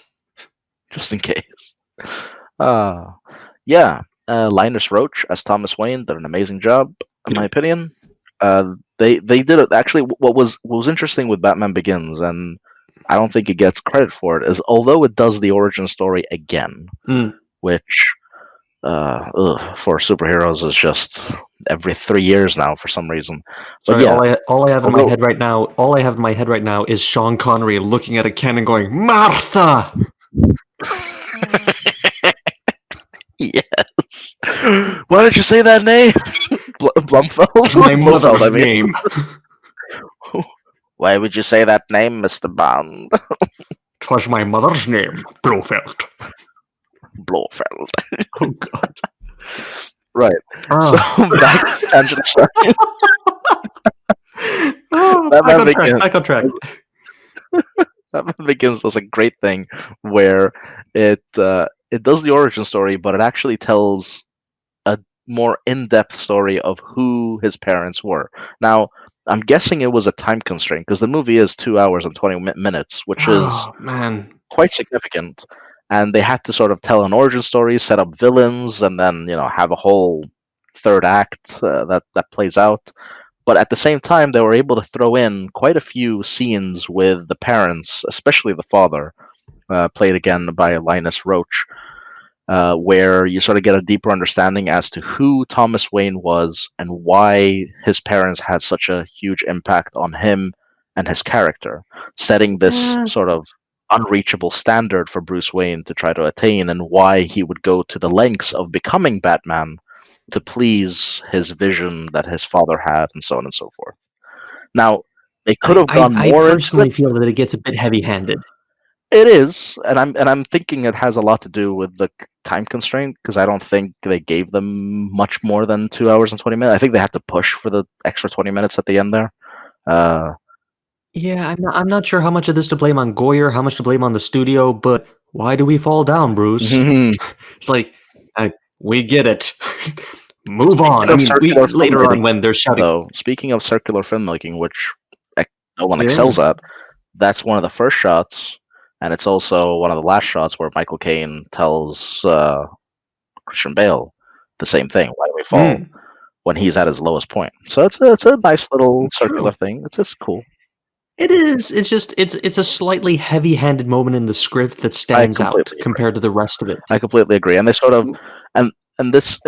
just in case. Uh, yeah, Linus Roach as Thomas Wayne did an amazing job, in my opinion. They did it actually. What was interesting with Batman Begins, and I don't think it gets credit for it, is although it does the origin story again, Mm. which for superheroes is just every 3 years now for some reason. But Sorry, yeah, all I have in my although head right now, all I have in my head right now is Sean Connery looking at a cannon going, Martha! yes, why did you say that name? Blumfeld, It's my Blofeld. mother's I mean, name. why would you say that name, Mister Bond? 'Twas my mother's name, Blofeld. Blofeld. Oh god. Right. So Ah. back to Tangent Aside. Oh, back Batman on track, Begins. back on track. Batman Begins does a great thing where it does the origin story, but it actually tells a more in-depth story of who his parents were. Now, I'm guessing it was a time constraint because the movie is 2 hours and 20 minutes, which is Oh, man. quite significant. And they had to sort of tell an origin story, set up villains, and then have a whole third act that plays out. But at the same time, they were able to throw in quite a few scenes with the parents, especially the father, played again by Linus Roach, where you sort of get a deeper understanding as to who Thomas Wayne was and why his parents had such a huge impact on him and his character, setting this Eh, sort of unreachable standard for Bruce Wayne to try to attain, and why he would go to the lengths of becoming Batman to please his vision that his father had, and so on and so forth. Now, they could have gone I more into it. personally feel that it gets a bit heavy-handed. It is, and I'm thinking it has a lot to do with the time constraint because I don't think they gave them much more than 2 hours and 20 minutes. I think they had to push for the extra 20 minutes at the end there. Uh, Yeah, I'm not sure how much of this to blame on Goyer, how much to blame on the studio, but why do we fall down, Bruce? It's like, we get it. Move on. speaking I of mean, circular we later filmmaking, on when they're shouting, though, speaking of circular filmmaking, which no one yeah. excels at, that's one of the first shots, and it's also one of the last shots where Michael Caine tells Christian Bale the same thing. Why do we fall? Mm, When he's at his lowest point. So it's a nice little it's circular true. thing. It's just cool. It is. It's just it's a slightly heavy-handed moment in the script that I stands out completely agree. compared to the rest of it. I completely agree. And they sort of and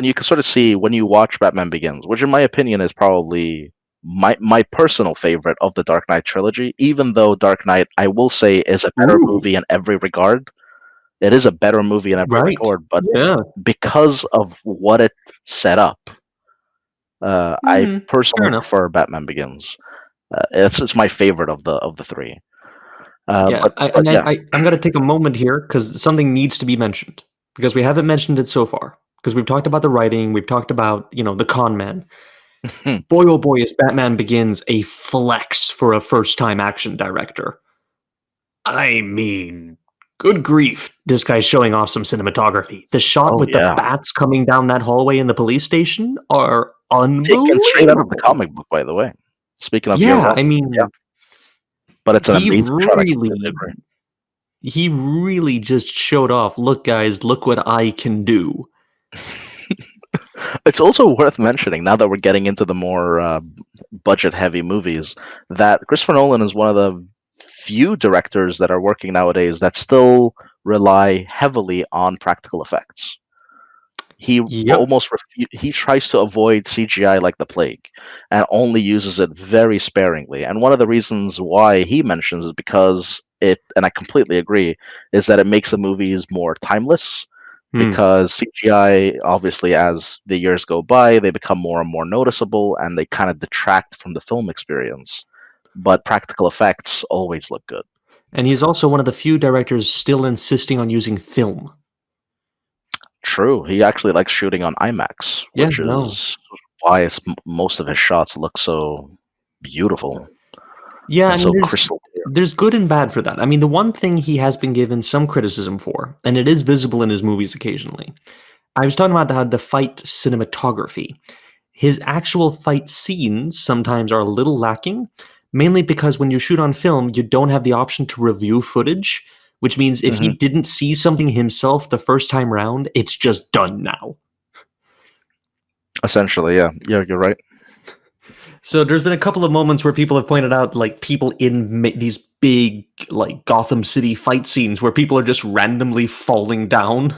you can sort of see when you watch Batman Begins, which in my opinion is probably my personal favorite of the Dark Knight trilogy, even though Dark Knight, I will say, is a better Ooh, movie in every regard. It is a better movie in every right. regard, but Yeah. because of what it set up, I Fair personally enough. prefer Batman Begins. It's my favorite of the three. Yeah, But yeah, I'm gonna take a moment here because something needs to be mentioned because we haven't mentioned it so far. Because we've talked about the writing, we've talked about the con man. Boy, oh boy, is Batman Begins a flex for a first-time action director. I mean, good grief, this guy's showing off some cinematography. The shot oh with the yeah, bats coming down that hallway in the police station are taken straight out of the unbelievable. comic book, by the way. Speaking of Gear Yeah, I One, yeah, mean, but it's an he amazing shot. I completely really agree. he really just showed off, "Look, guys, look what I can do." It's also worth mentioning now that we're getting into the more budget-heavy movies that Christopher Nolan is one of the few directors that are working nowadays that still rely heavily on practical effects. He Yep. he tries to avoid CGI like the plague, and only uses it very sparingly. And one of the reasons why he mentions is because it, and I completely agree, is that it makes the movies more timeless. Hmm. Because CGI, obviously, as the years go by, they become more and more noticeable, and they kind of detract from the film experience. But practical effects always look good. And he's also one of the few directors still insisting on using film. True. He actually likes shooting on IMAX, Yeah, which no. is why most of his shots look so beautiful Yeah, I and mean, so there's crystal clear. there's good and bad for that. I mean, the one thing he has been given some criticism for, and it is visible in his movies occasionally. I was talking about how the fight cinematography. His actual fight scenes sometimes are a little lacking, mainly because when you shoot on film, you don't have the option to review footage, which means if he Hmm. didn't see something himself the first time round, it's just done now. Essentially, yeah. Yeah, you're right. So there's been a couple of moments where people have pointed out, like people in these big, like Gotham City fight scenes where people are just randomly falling down,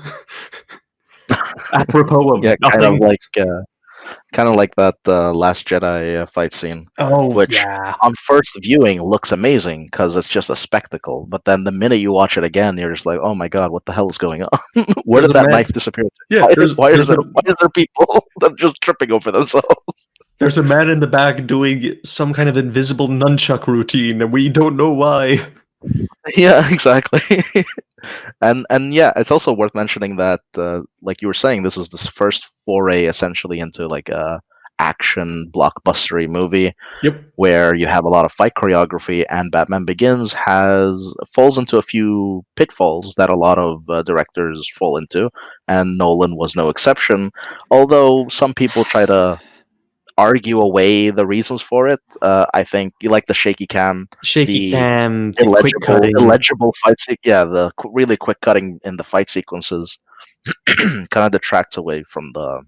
apropos of Yeah, nothing. kind of like that Last Jedi fight scene, Oh which yeah, on first viewing looks amazing because it's just a spectacle. But then the minute you watch it again, you're just like, oh my god, what the hell is going on? Where there's did a that man. knife disappear? Yeah, Why, there's there's a why is there people that are just tripping over themselves? there's a man in the back doing some kind of invisible nunchuck routine, and we don't know why. Yeah, exactly. And yeah, it's also worth mentioning that, like you were saying, this is this first foray essentially into like a action blockbustery movie Yep. where you have a lot of fight choreography, and Batman Begins has falls into a few pitfalls that a lot of directors fall into, and Nolan was no exception. Although some people try to argue away the reasons for it, I think you like the shaky cam, Shaky the cam, the quick cutting. illegible yeah, the really quick cutting in the fight sequences kind of detracts away from the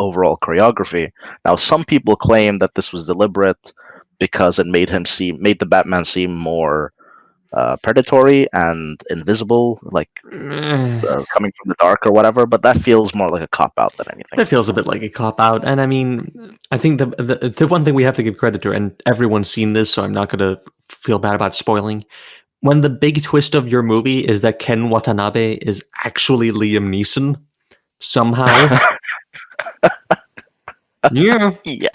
overall choreography. Now, some people claim that this was deliberate because it made the Batman seem more predatory and invisible, like coming from the dark or whatever. But that feels more like a cop out than anything. That feels a bit like a cop out, and I mean, I think the one thing we have to give credit to, and everyone's seen this, so I'm not going to feel bad about spoiling. When the big twist of your movie is that Ken Watanabe is actually Liam Neeson somehow, yeah. Yeah.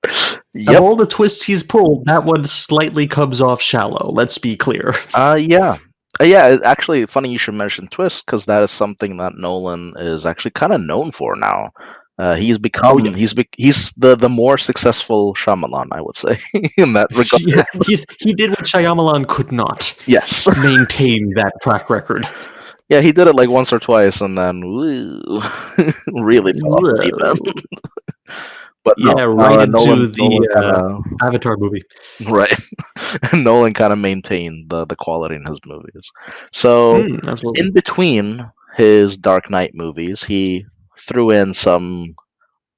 Of Yep. all the twists he's pulled, that one slightly comes off shallow. Let's be clear. Yeah. Yeah, actually, funny you should mention twists because that is something that Nolan is actually kind of known for now. Oh yeah, He's the more successful Shyamalan, I would say, in that regard. yeah. He did what Shyamalan could not Yes. maintain that track record. Yeah, he did it like once or twice, and then woo, really fell off the deep Whoa. end. But no, Yeah, right into Nolan kind the of Avatar movie. right. Nolan kind of maintained the quality in his movies. So Absolutely. in between his Dark Knight movies, he threw in some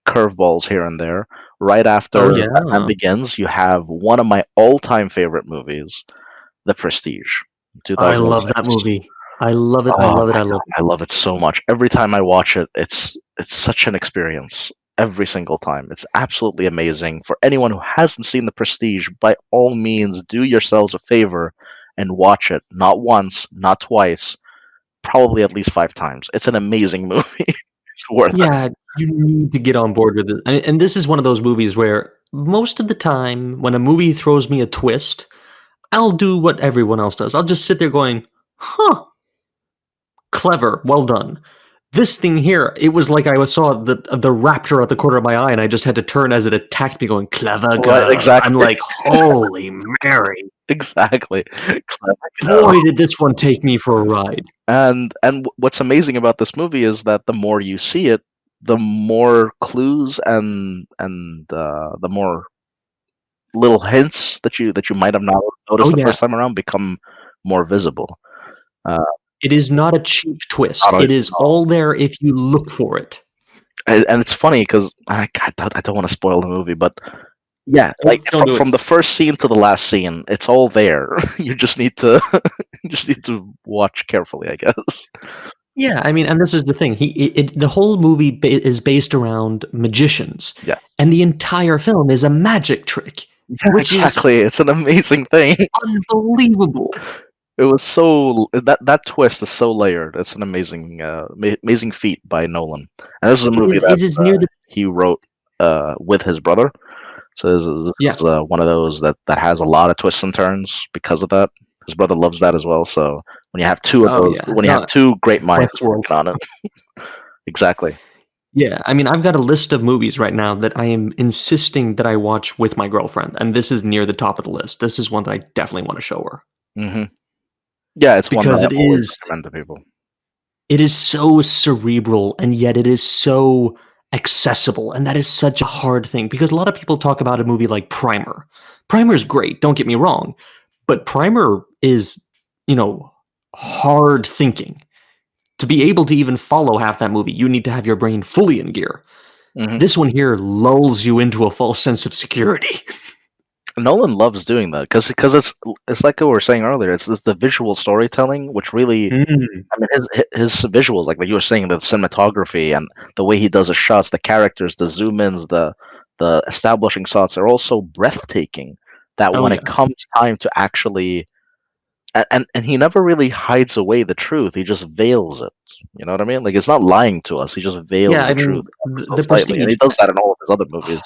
curveballs here and there. Right Oh after Batman yeah, Begins, you have one of my all-time favorite movies, The Prestige, I love 2006. that movie. I love it. I Oh love it. my I god, love it. I love it so much. Every time I watch it, it's such an experience. Every single time. It's absolutely amazing. For anyone who hasn't seen The Prestige, by all means, do yourselves a favor and watch it. Not once, not twice, probably at least 5 times. It's an amazing movie. It's worth it. Yeah, you need to get on board with it. And this is one of those movies where most of the time, when a movie throws me a twist, I'll do what everyone else does. I'll just sit there going, "Huh, clever, well done." This thing here, it was like saw the raptor at the corner of my eye, and I just had to turn as it attacked me, going, "Clever Right, girl." I'm exactly. like, "Holy Mary, Exactly. Clever girl. boy, did this one take me for a ride." And what's amazing about this movie is that the more you see it, the more clues and the more little hints that you might have not Oh noticed the yeah, first time around become more visible. Uh, it is not a cheap twist. not a- It is all there if you look for it. and it's funny because I don't want to spoil the movie, but yeah, like Don't do it. from the first scene to the last scene, it's all there. You just need to you just need to watch carefully, I guess. Yeah, I mean, and this is the thing. The whole movie is based around magicians, Yeah. and the entire film is a magic trick, Yeah, which is exactly. It's an amazing thing. unbelievable. It was so that twist is so layered. It's an amazing amazing feat by Nolan. And this is a movie that It is near the he wrote with his brother. So this yeah. is one of those that has a lot of twists and turns because of that. His brother loves that as well. So when you have two of Oh those, yeah, when you have no, two great minds Westworld. working on it, exactly. Yeah, I mean, I've got a list of movies right now that I am insisting that I watch with my girlfriend, and this is near the top of the list. This is one that I definitely want to show her Hmm. Yeah, it's one that because I always recommend to people. it is so cerebral and yet it is so accessible, and that is such a hard thing because a lot of people talk about a movie like Primer. Primer is great, don't get me wrong, but Primer is, you know, hard thinking. To be able to even follow half that movie, you need to have your brain fully in gear. Hmm. This one here lulls you into a false sense of security. Nolan loves doing that because it's like we were saying earlier. It's the visual storytelling which really. Mm. I mean, his visuals, like you were saying, the cinematography and the way he does his shots, the characters, the zoom ins, the establishing shots are all so breathtaking that Oh when it yeah, comes time to actually, and he never really hides away the truth. He just veils it. You know what I mean? Like it's not lying to us. He just veils yeah. I the truth mean, ever so the slightly, and he Prestige. does that in all of his other movies,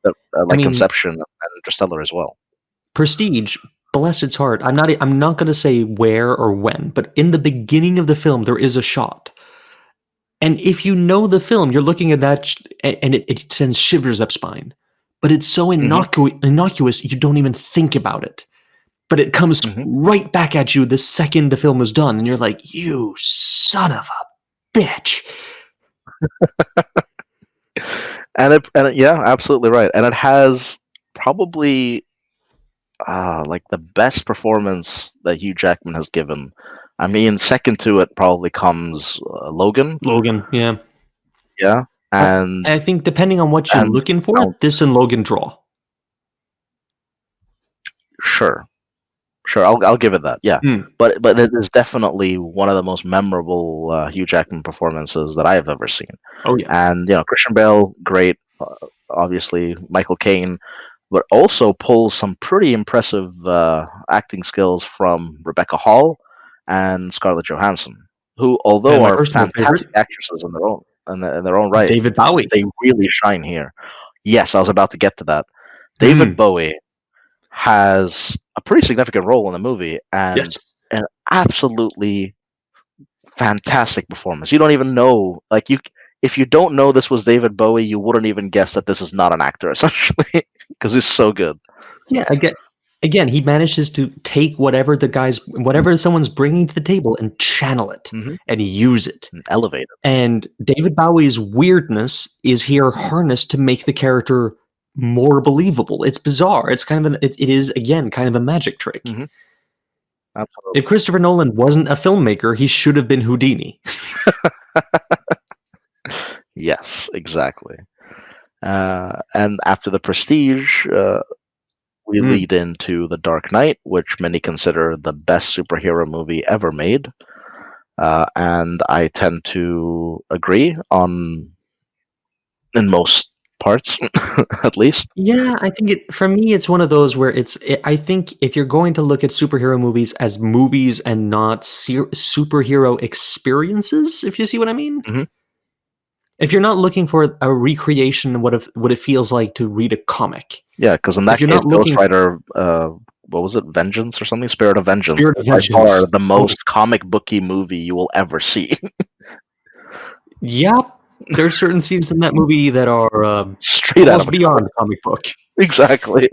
I like mean, Inception and Interstellar as well. Prestige. Bless its heart. I'm not going to say where or when, but in the beginning of the film, there is a shot. And if you know the film, you're looking at that, and it sends shivers up spine. But it's so Hmm. innocuous, you don't even think about it. But it comes Hmm. right back at you the second the film is done, and you're like, "You son of a bitch!" Yeah, absolutely right. And it has probably like the best performance that Hugh Jackman has given. I mean, second to it probably comes Logan. Logan, yeah. Yeah, I think depending on what you're and looking for, Mount, this and Logan draw. sure, sure, I'll give it that. Yeah, Hmm. but it is definitely one of the most memorable Hugh Jackman performances that I have ever seen. Oh yeah. And Christian Bale, great. Obviously, Michael Caine, but also pulls some pretty impressive acting skills from Rebecca Hall and Scarlett Johansson, who, And although my are personal favorite, fantastic actresses in their own right, David Bowie. they really shine here. Yes, I was about to get to that. David Hmm. Bowie has a pretty significant role in the movie Yes. and an absolutely fantastic performance. You don't even know, like you, if you don't know this was David Bowie, you wouldn't even guess that this is not an actor, essentially, because he's so good. Yeah. Again, he manages to take whatever someone's bringing to the table and channel it Hmm. and use it. And elevated. And David Bowie's weirdness is here harnessed to make the character more believable. It's bizarre. It's kind of it is again kind of a magic trick. Hmm. If Absolutely. Christopher Nolan wasn't a filmmaker, he should have been Houdini. Yes, exactly. And after the Prestige, we Mm. lead into The Dark Knight, which many consider the best superhero movie ever made. And I tend to agree on in most parts, at least. Yeah, I think for me it's one of those where I think if you're going to look at superhero movies as movies and not superhero experiences, if you see what I mean. Hmm. If you're not looking for a recreation of what it feels like to read a comic, Yeah, because in if that you're case, not Ghost looking Rider, what was it, Vengeance or something? Spirit of Vengeance Spirit is of by far Vengeance. the Oh, most comic booky movie you will ever see. yep. There's certain scenes in that movie that are Straight out of almost a comic. beyond comic book. Exactly.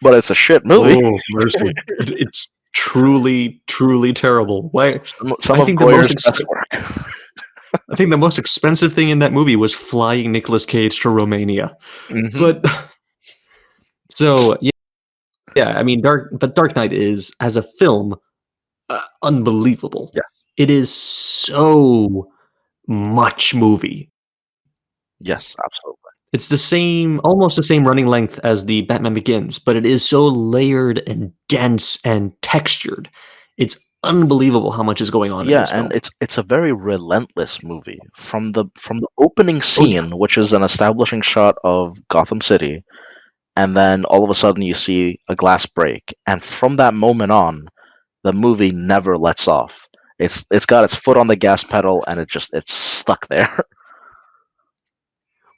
But it's a shit movie. Oh, mercy. It's truly, truly terrible. Why? Some I of think the most Goyer's best work. I think the most expensive thing in that movie was flying Nicolas Cage to Romania. Hmm. But so yeah, I mean Dark Knight is as a film unbelievable. Yeah. It is so much movie. Yes, absolutely. It's almost the same running length as the Batman Begins, but it is so layered and dense and textured. It's unbelievable how much is going on in Yeah, this and film. it's a very relentless movie from the opening Oh yeah. scene, which is an establishing shot of Gotham City, and then all of a sudden you see a glass break, and from that moment on, the movie never lets off. It's got its foot on the gas pedal, and it's stuck there.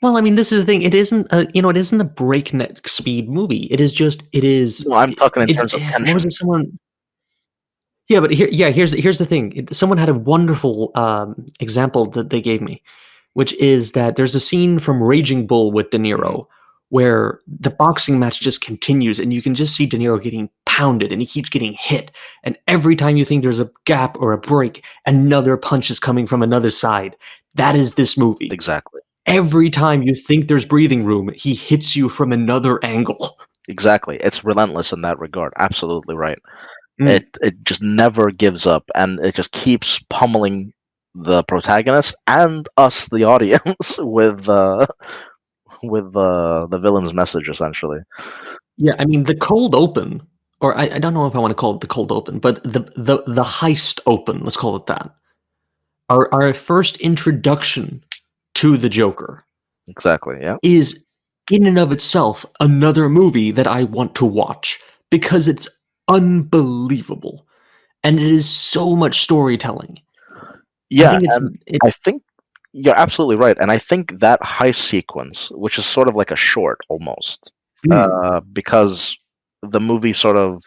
Well, I mean, this is the thing. It isn't a, it isn't a breakneck speed movie. It is just, it is, No, I'm talking in it's, terms of what was tension. it? Someone, yeah, but here's the thing. Someone had a wonderful example that they gave me, which is that there's a scene from Raging Bull with De Hmm. Niro where the boxing match just continues and you can just see De Niro getting pounded and he keeps getting hit. And every time you think there's a gap or a break, another punch is coming from another side. That is this movie. Exactly. Every time you think there's breathing room, he hits you from another angle. Exactly. It's relentless in that regard. Absolutely right. Mm. It just never gives up, and it just keeps pummeling the protagonist and us, the audience, with the villain's message, essentially. Yeah, I mean the cold open, or I don't know if I want to call it the cold open, but the heist open, let's call it that. Our first introduction to the Joker Exactly. Yeah. is in and of itself another movie that I want to watch because it's unbelievable and it is so much storytelling. I Yeah, think it's and it. I think you're absolutely right. And I think that heist sequence, which is sort of like a short almost, Mm, because the movie sort of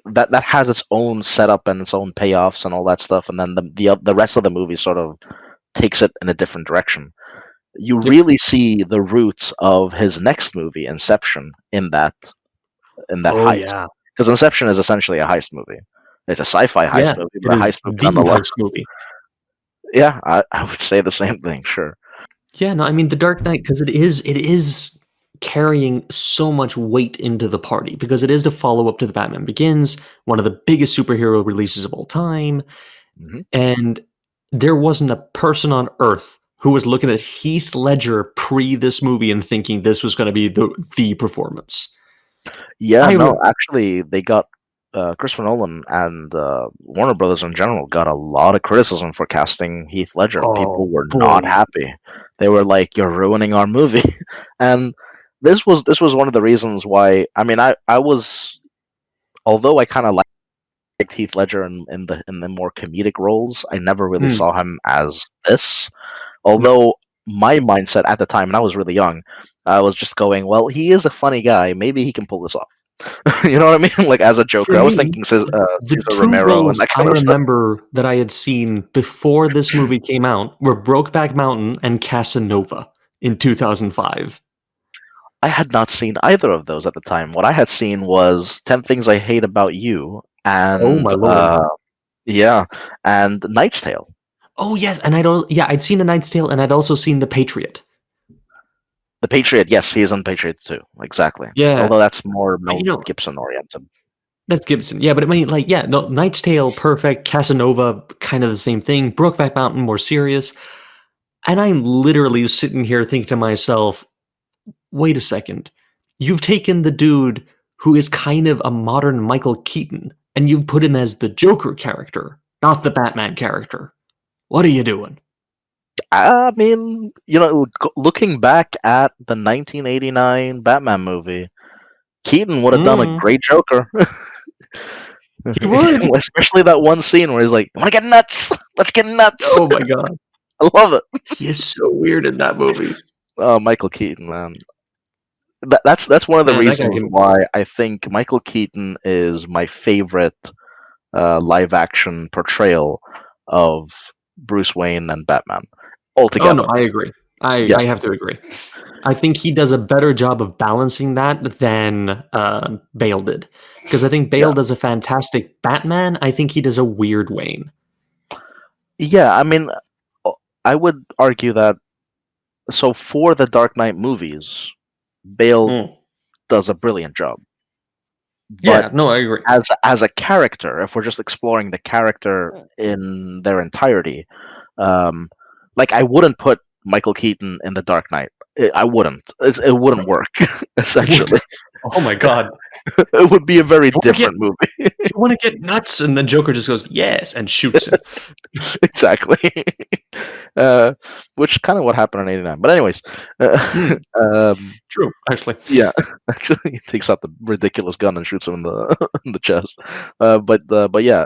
that has its own setup and its own payoffs and all that stuff, and then the rest of the movie sort of takes it in a different direction. You yep. really see the roots of his next movie, Inception, in that Oh heist, yeah, because Inception is essentially a heist movie. It's a sci-fi yeah. heist movie, It but a is heist movie the nonetheless. heist movie. Yeah, I would say the same thing. Sure. Yeah, no, I mean The Dark Knight because it is carrying so much weight into the party because it is the follow up to the Batman Begins, one of the biggest superhero releases of all time, Hmm. and there wasn't a person on earth who was looking at Heath Ledger pre this movie and thinking this was going to be the performance. Yeah, I no, re- actually, they got Christopher Nolan and Warner Brothers in general got a lot of criticism for casting Heath Ledger. People oh were not boy. happy. They were like, "You're ruining our movie," and this was one of the reasons why. I mean, I was although I kind of liked Heath Ledger in the more comedic roles, I never really Mm. saw him as this. No. Although my mindset at the time, and I was really young, I was just going, "Well, he is a funny guy. Maybe he can pull this off." You know what I mean? Like as a For Joker, I was me, thinking the Cesar two Romero and roles that I kind of stuff. remember that I had seen before this movie came out were Brokeback Mountain and Casanova in 2005. I had not seen either of those at the time. What I had seen was 10 Things I Hate About You Oh and my lord. yeah, and Knight's Tale. Oh yes, and I'd seen A Knight's Tale and I'd also seen The Patriot. The Patriot, yes, he is in Patriot too. Exactly. Yeah, Although that's more but Mel Gibson oriented. that's Gibson. Yeah, but I mean, like, yeah, no, Knight's Tale, perfect. Casanova, kind of the same thing. Brokeback Mountain, more serious. And I'm literally sitting here thinking to myself, wait a second. You've taken the dude who is kind of a modern Michael Keaton and you've put him as the Joker character, not the Batman character. What are you doing? I mean, looking back at the 1989 Batman movie, Keaton would have done a Mm, great Joker. he would. Especially that one scene where he's like, "I want to get nuts. Let's get nuts." Oh my god. I love it. He is so weird in that movie. Oh, Michael Keaton, man. That's one of the Man, that guy reasons can. why I think Michael Keaton is my favorite live action portrayal of Bruce Wayne and Batman Oh no, altogether. I agree. Yeah, I have to agree. I think he does a better job of balancing that than Bale did, because I think yeah, Bale does a fantastic Batman. I think he does a weird Wayne. yeah. I mean, I would argue that. So for the Dark Knight movies, Bale Mm. does a brilliant job. But Yeah, no, I agree. as a character, if we're just exploring the character in their entirety, um, like I wouldn't put Michael Keaton in the Dark Knight. I wouldn't. It wouldn't work. Would Essentially, Oh my god. It would be a very You wanna get different movie. you wanna get nuts? And then Joker just goes, "Yes," and shoots him. Exactly. uh, which kind of what happened in '89. But anyways, Hmm, um, true, actually. yeah, actually, he takes out the ridiculous gun and shoots him in the in the chest. But yeah,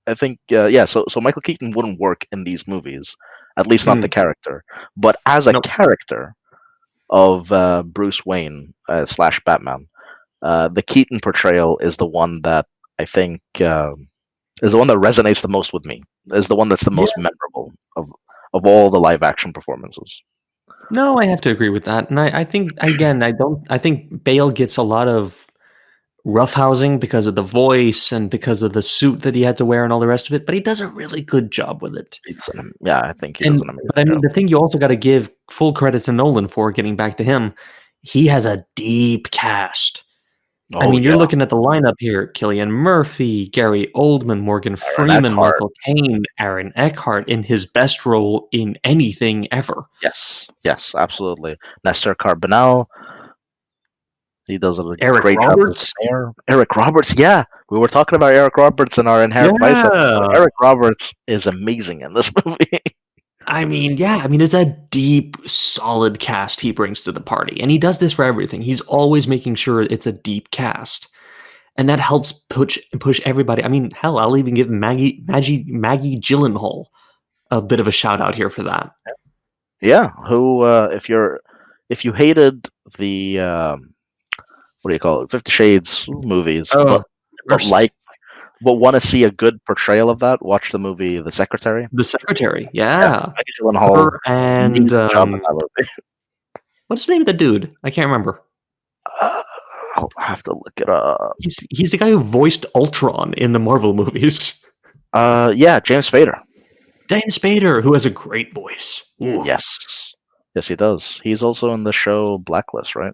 I think yeah. So Michael Keaton wouldn't work in these movies, at least not the Mm, character. But as a nope. character of Bruce Wayne slash Batman, the Keaton portrayal is the one that I think is the one that resonates the most with me. Is the one that's the Yeah. most memorable of all the live action performances. No, I have to agree with that, and I think again, I think Bale gets a lot of roughhousing because of the voice and because of the suit that he had to wear and all the rest of it, but he does a really good job with it. Yeah, I think he does And an amazing but I mean, job. the thing you also gotta give full credit to Nolan for, getting back to him, he has a deep cast. I Oh mean, you're yeah, looking at the lineup here: Cillian Murphy, Gary Oldman, Morgan Aaron Freeman, Eckhart. Michael Caine, Aaron Eckhart in his best role in anything ever. Yes, yes, absolutely. Nestor Carbonell. He does a Eric great job as the Roberts. mayor. Eric Roberts. Yeah, we were talking about Eric Roberts in our Inherent Vice episode. Yeah. Eric Roberts is amazing in this movie. I mean, yeah, I mean, it's a deep, solid cast he brings to the party, and he does this for everything. He's always making sure it's a deep cast, and that helps push everybody. I mean, hell, I'll even give Maggie Gyllenhaal a bit of a shout out here for that. Yeah, who if you hated the what do you call it, 50 Shades movies, Oh, but mercy. like but want to see a good portrayal of that, watch the movie The Secretary. The Secretary, Yeah, yeah. Maggie Gyllenhaal, Her and, amazing job in that movie. what's the name of the dude? I can't remember. Uh, I'll have to look it up. He's the guy who voiced Ultron in the Marvel movies. Yeah, James Spader. Dan Spader, who has a great voice. Ooh. Yes, yes, he does. He's also in the show Blacklist, right?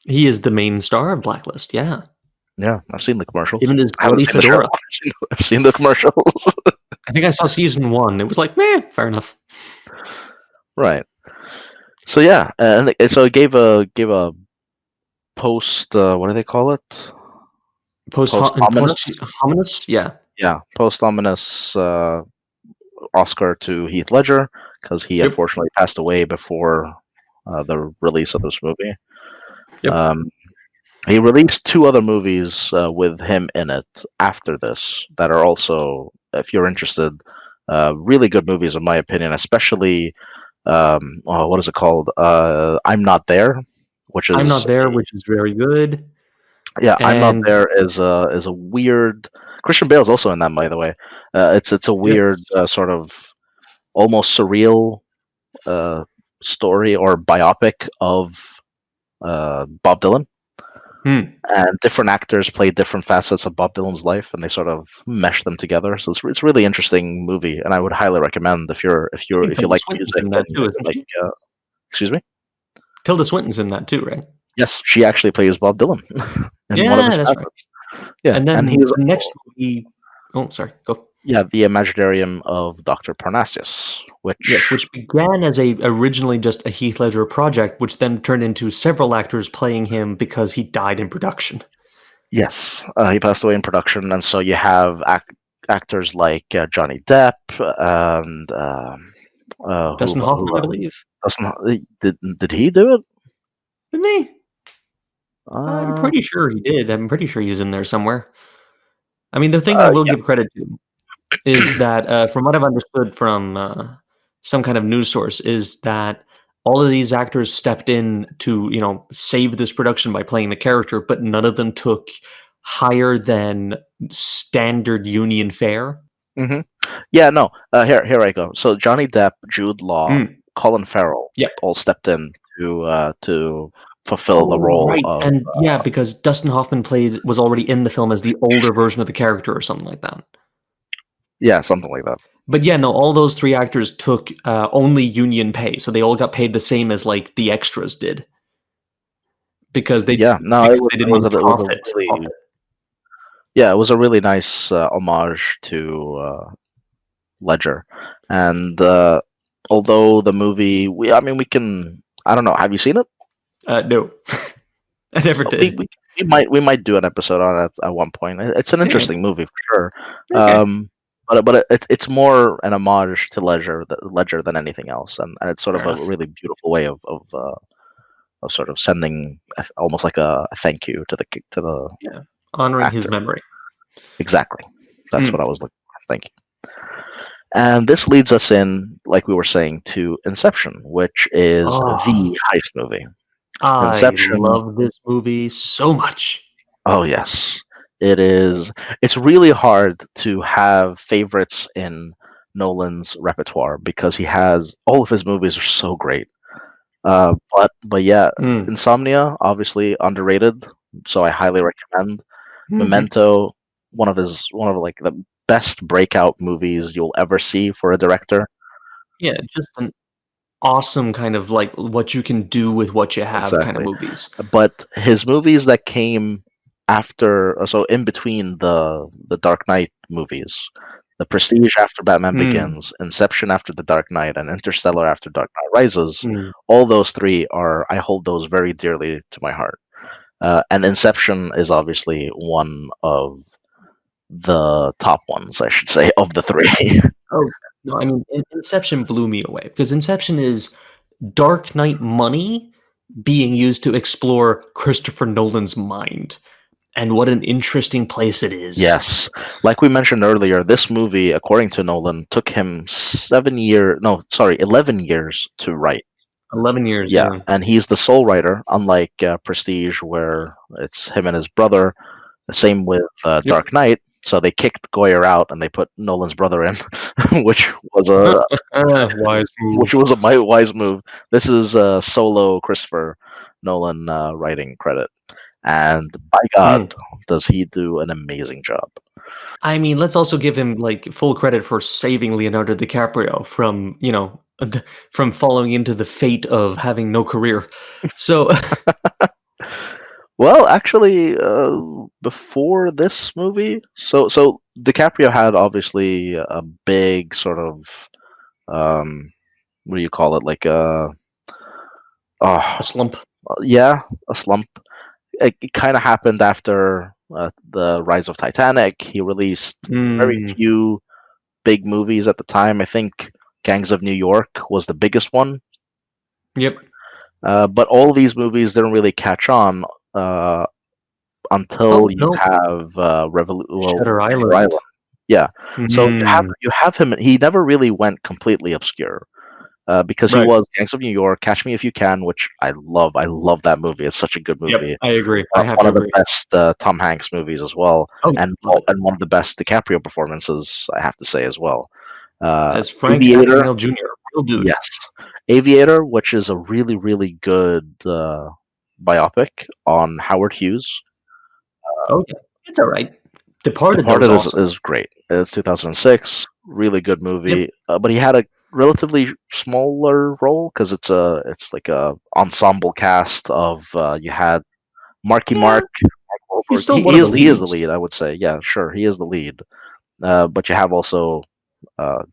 He is the main star of Blacklist, yeah. Yeah, I've seen the commercials. Him and his I haven't bloody seen the show. fedora. I've seen the commercials. I think I saw season 1. It was like, meh, fair enough. Right. So yeah, and so it gave a post. What do they call it? Post ominous. Posthumous? Yeah. Yeah, post ominous Oscar to Heath Ledger because he Yep. unfortunately passed away before the release of this movie. Yep. Um, he released two other movies with him in it after this that are also, if you're interested, really good movies in my opinion. Especially, oh, what is it called? I'm Not There, which I'm is Not There, which is very good. yeah, I'm Not And There is a weird. Christian Bale's also in that, by the way. It's a yes. weird sort of almost surreal uh, story or biopic of Bob Dylan, Hmm. and different actors play different facets of Bob Dylan's life, and they sort of mesh them together. So it's really interesting movie, and I would highly recommend I think if you Tilda like Swinton's music in that and too, you isn't like she? excuse me. Tilda Swinton's in that too, right? Yes, she actually plays Bob Dylan in one of Yeah, his that's right. facets. Yeah, And and then he's the next movie, oh, sorry, go. yeah the Imaginarium of Dr. Parnassus, Yes, which which began as originally just a Heath Ledger project, which then turned into several actors playing him because he died in production. yes, he passed away in production, and so you have actors like Johnny Depp and Dustin Hoffman, I believe. did he do it? Didn't he? I'm Uh, pretty sure he did. I'm pretty sure he's in there somewhere. I mean, the thing I will yeah. give credit to is that, from what I've understood from some kind of news source, is that all of these actors stepped in to, save this production by playing the character, but none of them took higher than standard union fare. hmm Yeah, no. Here I go. So Johnny Depp, Jude Law, Mm, Colin Farrell yep. all stepped in to fulfill the Oh, role right. of And yeah, because Dustin Hoffman was already in the film as the older version of the character or something like that. yeah, something like that. But yeah, no, all those three actors took only union pay, so they all got paid the same as like the extras did because they Yeah, no, because they didn't want to it was a profit off really it. yeah, it was a really nice homage to Ledger, and although the movie, we can, I don't know, have you seen it? No. I never We, did. we, we might do an episode on it at one point. It's an Yeah. interesting movie for sure. Okay. But it's more an homage to Ledger than anything else, and it's sort Fair of a enough. really beautiful way of sort of sending almost like a thank you to the Yeah. Honoring his actor. memory. Exactly. That's what Mm. I was looking for. Thank you. And this leads us in, like we were saying, to Inception, which is Oh, the heist movie. I Inception. love this movie so much. Oh yes, it is. It's really hard to have favorites in Nolan's repertoire because he has all of his movies are so great. But yeah, Mm. Insomnia obviously underrated, so I highly recommend. Mhm. Memento, one of like the best breakout movies you'll ever see for a director. Yeah, just an awesome kind of like what you can do with what you have kind of Exactly. movies. But his movies that came after, so in between the Dark Knight movies, The Prestige after Batman Mm. Begins, Inception after The Dark Knight, and Interstellar after Dark Knight Rises, Mm. all those three are I hold those very dearly to my heart. And Inception is obviously one of the top ones, I should say, of the three. Oh, no, I mean, Inception blew me away because Inception is Dark Knight money being used to explore Christopher Nolan's mind, and what an interesting place it is. Yes, like we mentioned earlier, this movie, according to Nolan, took him no, sorry, 11 years to write. 11 years, Yeah, yeah. and he's the sole writer, unlike Prestige, where it's him and his brother. The same with Yep. Dark Knight. So they kicked Goyer out and they put Nolan's brother in, which was a Wise which move. was a mighty wise move. This is a solo Christopher Nolan writing credit, and by God, Mm. does he do an amazing job. I mean, let's also give him, like, full credit for saving Leonardo DiCaprio from, from falling into the fate of having no career. So Well, actually, before this movie, so DiCaprio had obviously a big sort of what do you call it? Like a oh slump. yeah, a slump. It kind of happened after the rise of Titanic. He released very Mm. few big movies at the time. I think Gangs of New York was the biggest one, Yep. but all these movies didn't really catch on uh, until Oh, you no. have Shutter Shutter Island. Island. Yeah, so you have Mhm. you have him. He never really went completely obscure. Because he Right. was Gangs of New York, Catch Me If You Can, which I love. I love that movie. It's such a good Yep, movie. I agree. I have One to of the agree. best Tom Hanks movies as well, Oh, and love it. and one of the best DiCaprio performances, I have to say as well. As Frank Aviator, Abagnale Jr., real dude. yes, Aviator, which is a really really good biopic on Howard Hughes. Oh, yeah. It's alright. Departed, though, is Departed is awesome. is great. It's 2006, really good Yep. movie. But he had a relatively smaller role because it's like a ensemble cast of you had Marky Yeah, Mark he's Wahlberg. still one He of the is the leads. lead, I would say. Yeah, sure, he is the lead. But you have also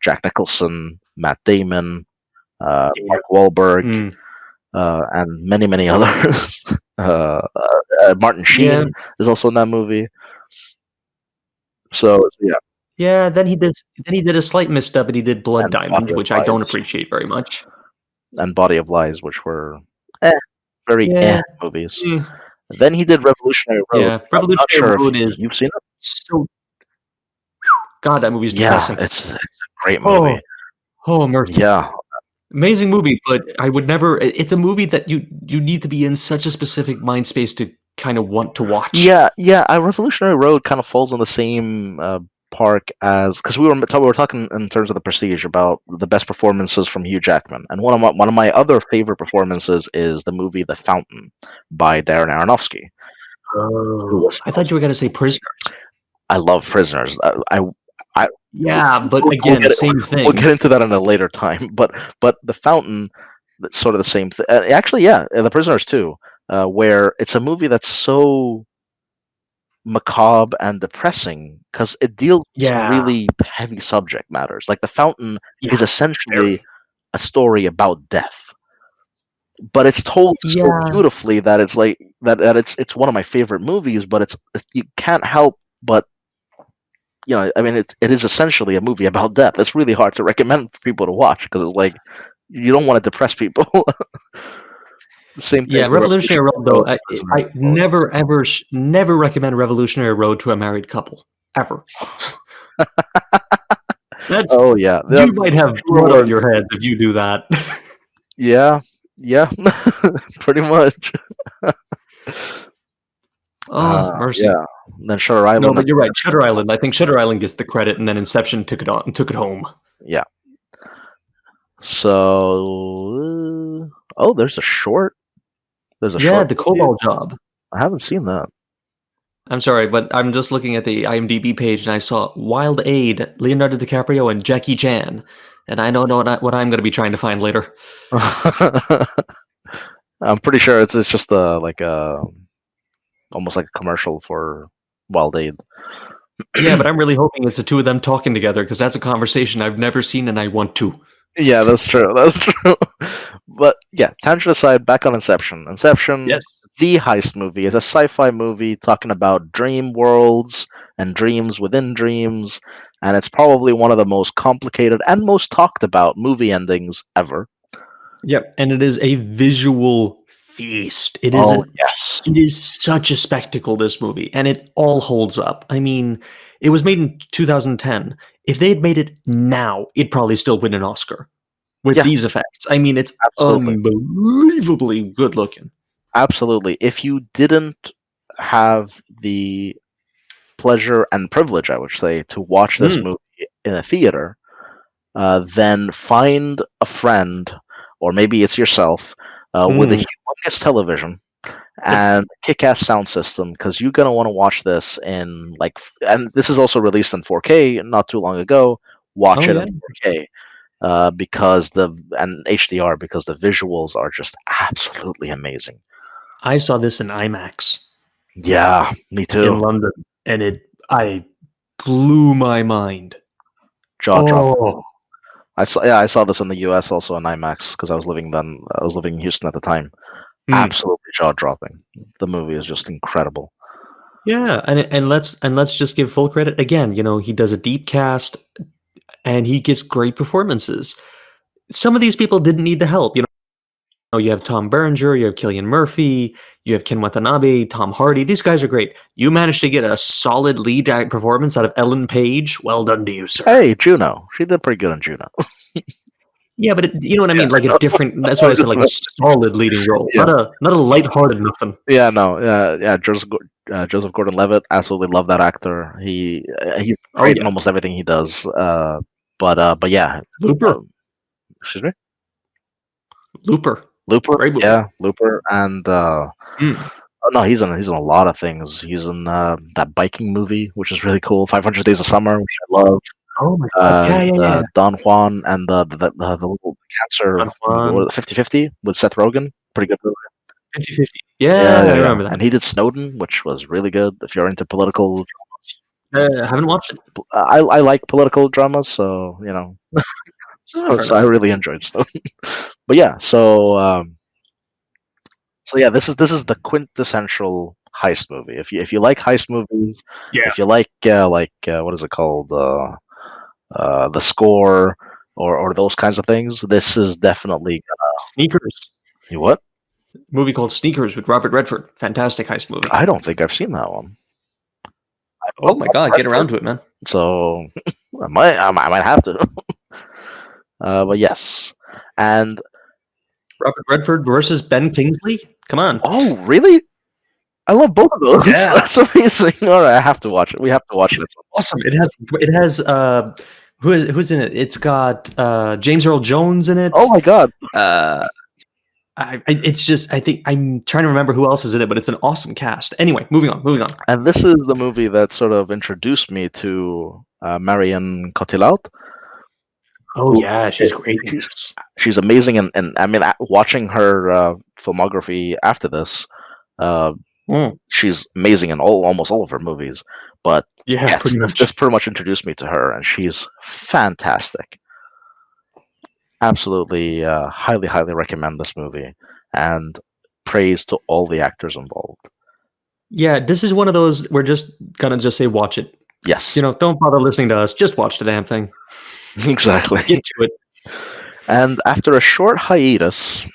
Jack Nicholson, Matt Damon, Yeah. Mark Wahlberg, Mm. and many many others. Martin Yeah. Sheen is also in that movie. So yeah, Yeah, then he did a slight misstep, and he did Blood and Diamond, Body of which I don't Lies. appreciate very much. And Body of Lies, which were eh, very Yeah. movies. Eh. Then he did Revolutionary Road. Yeah, I'm not Revolutionary sure if Road is you've seen it. so God, that movie is Yeah, depressing. it's a great movie. Oh, oh, mercy. Yeah, Amazing movie, but I would never it's a movie that you need to be in such a specific mind space to kinda want to watch. yeah. Revolutionary Road kind of falls in the same park as because we were talking in terms of the Prestige about the best performances from Hugh Jackman, and one of my other favorite performances is the movie The Fountain by Darren Aronofsky. Who Oh, was I thought you were gonna say Prisoners. I love Prisoners. I Yeah, but we'll again, get it. same We'll thing. get into that in a later time. But the Fountain, that's sort of the same thing. Actually, yeah, the Prisoners too, where it's a movie that's so macabre and depressing because it deals with some Yeah, really heavy subject matters. Like the Fountain yeah, is essentially very. a story about death, but it's told so Yeah, beautifully that it's like. that it's one of my favorite movies, but you can't help but I mean, it is essentially a movie about death. It's really hard to recommend for people to watch because it's like you don't want to depress people. Same thing Yeah, with Revolutionary Road Revolutionary though. Road, Prisoner. I never ever never recommend Revolutionary Road to a married couple ever. That's Oh yeah, you might have fewer blood on words. your hands if you do that. Yeah, yeah, pretty much. Oh, mercy. Yeah. And then Shutter No, Island. but you're right. Shutter Island. I think Shutter Island gets the credit, and then Inception took it on and took it home. Yeah. So, oh, there's a short. There's a Yeah, short the movie. Cobalt Job. I haven't seen that. I'm sorry, but I'm just looking at the IMDb page, and I saw Wild Aid, Leonardo DiCaprio, and Jackie Chan, and I don't know what I'm going to be trying to find later. I'm pretty sure it's just like a almost like a commercial for Wild Aid. Yeah, but I'm really hoping it's the two of them talking together because that's a conversation I've never seen, and I want to. Yeah, that's true. That's true. But yeah, tangent aside, back on Inception. Inception, Yes. the heist movie, is a sci-fi movie talking about dream worlds and dreams within dreams, and it's probably one of the most complicated and most talked about movie endings ever. Yep, and it is a visual feast. It is Oh an yes. it is such a spectacle, this movie, and it all holds up. I mean, it was made in 2010. If they had made it now, it'd probably still win an Oscar with Yeah, these effects. I mean, it's absolutely. unbelievably good looking. Absolutely. If you didn't have the pleasure and privilege, I would say, to watch this Mm, movie in a theater, then find a friend, or maybe it's yourself, with a mm. humongous television Yep. and kick-ass sound system, because you're gonna want to watch this in and this is also released in 4K not too long ago. Watch Oh it in yeah. 4K because and HDR because the visuals are just absolutely amazing. I saw this in IMAX Yeah, me in too. London, and I blew my mind. Jaw dropping. Oh, I saw this in the US also in IMAX because I was living in Houston at the time. mm. Absolutely jaw dropping. The movie is just incredible. Yeah, and let's just give full credit again. He does a deep cast, and he gets great performances. Some of these people didn't need the help. You have Tom Berenger, you have Cillian Murphy, you have Ken Watanabe, Tom Hardy. These guys are great. You managed to get a solid lead performance out of Ellen Page. Well done to you, sir. Hey, Juno. She did pretty good on Juno. Yeah, but you know what I Yeah, mean? Like I a know. different. That's why I said like a solid leading role, Yeah. not a lighthearted nothing. Yeah, no. Yeah, Joseph Gordon-Levitt. Absolutely love that actor. He's Oh great in yeah, almost everything he does. But yeah. Looper, Um, excuse me? Looper, Looper? great movie. Yeah, Looper and Mm. oh no, he's in a lot of things. He's in that biking movie, which is really cool. 500 Days of Summer, which I love. Oh my god, yeah, yeah, yeah. Don Juan and the little cancer Don Juan, 50-50 with Seth Rogen. Pretty good movie. 50/50. Yeah, Yeah, yeah, I yeah. remember that. And he did Snowden, which was really good. If you're into political, I haven't watched it. I like political dramas, so Oh, fair so I enough. really enjoyed Snowden. But yeah, so yeah, this is the quintessential heist movie. If you like heist movies, Yeah, if you like what is it called, the score or those kinds of things, this is definitely Sneakers. you what? Movie called Sneakers with Robert Redford. Fantastic heist movie. I don't think I've seen that one. I Oh love my Robert god, get Redford, around to it, man. so I might have to. But yes, and Robert Redford versus Ben Kingsley. Come on. oh really? I love both of those. Yeah, That's amazing. All right, I have to watch it. We have to watch it's this. awesome. It has who's in it? It's got James Earl Jones in Oh it. my god! Uh, it's just I think I'm trying to remember who else is in it, but it's an awesome cast. Anyway, moving on. And this is the movie that sort of introduced me to Marion Cotillard. Oh Who yeah, she's great in she's this. she's amazing, and I mean, watching her filmography after this, uh, Mm, she's amazing in almost all of her movies. But yeah, yes, pretty this much. pretty much introduced me to her, and she's fantastic. Absolutely, highly recommend this movie. And praise to all the actors involved. Yeah, this is one of those we're just gonna just say watch it. Yes, Don't bother listening to us. Just watch the damn thing. exactly. Get to it. And after a short hiatus,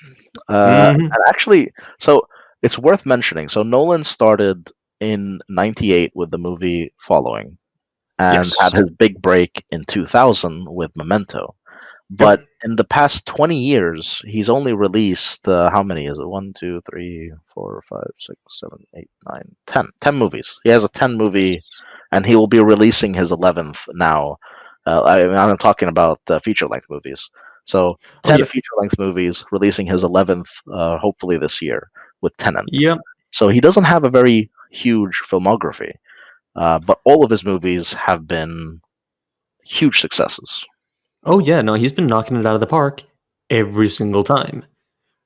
Mhm. and actually, so it's worth mentioning. So Nolan started in '98 with the movie Following, and had Yes. his big break in 2000 with Memento. But Yep. in the past 20 years, he's only released how many is it? 1, 2, 3, 4, 5, 6, 7, 8, 9, 10. 10 movies. He has a 10 movie, and he will be releasing his 11th now. I'm talking about feature length movies. So Oh 10 yeah. feature length movies, releasing his 11th hopefully this year with Tenant. Yep. So he doesn't have a very huge filmography, but all of his movies have been huge successes. Oh yeah. No, he's been knocking it out of the park every single time,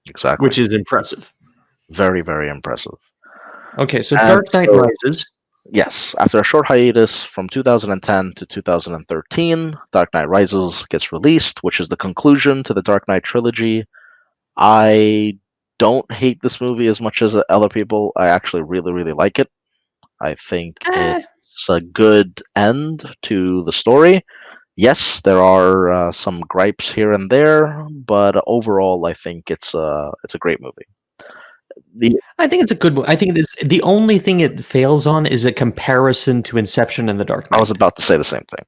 Exactly. which is impressive. Very, very impressive. Okay, so And Dark Knight so, Rises. yes, after a short hiatus from 2010 to 2013, Dark Knight Rises gets released, which is the conclusion to the Dark Knight trilogy. I don't hate this movie as much as other people. I actually really, really like it. I think Eh, it's a good end to the story. Yes, there are some gripes here and there, but overall, I think it's a great movie. The I think it's a good one. I think it is the only thing it fails on is a comparison to Inception and The Dark I was Knight. about to say the same thing.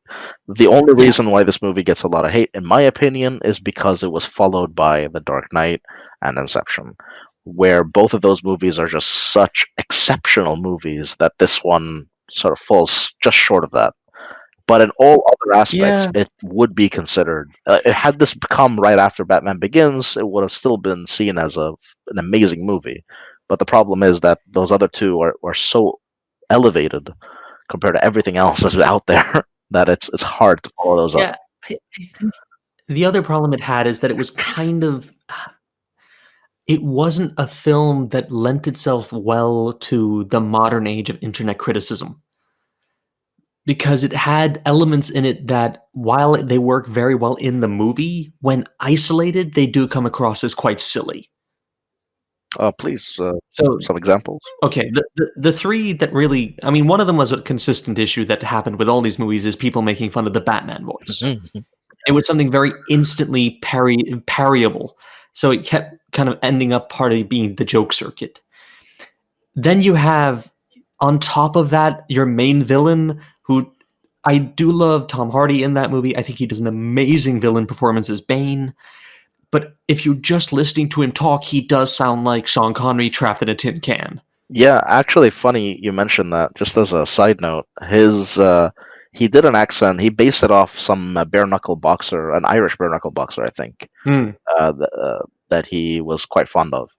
The only Yeah. reason why this movie gets a lot of hate, in my opinion, is because it was followed by The Dark Knight and Inception, where both of those movies are just such exceptional movies that this one sort of falls just short of that. But in all other aspects, Yeah. it would be considered. Had this come right after Batman Begins, it would have still been seen as an amazing movie. But the problem is that those other two are so elevated compared to everything else that's out there that it's hard to follow those up. Yeah. I think the other problem it had is that it was kind of it wasn't a film that lent itself well to the modern age of internet criticism. Because it had elements in it that, while they work very well in the movie, when isolated, they do come across as quite silly. Please, So, some examples. okay, the three that really, I mean, one of them was a consistent issue that happened with all these movies is people making fun of the Batman voice. Mhm. It was something very instantly parryable, so it kept kind of ending up part of being the joke circuit. Then you have, on top of that, your main villain, who I do love Tom Hardy in that movie. I think he does an amazing villain performance as Bane. But if you're just listening to him talk, he does sound like Sean Connery trapped in a tin can. Yeah, actually, funny you mentioned that. Just as a side note, his he did an accent. He based it off some bare knuckle boxer, an Irish bare knuckle boxer, I think, Hmm. that he was quite fond of.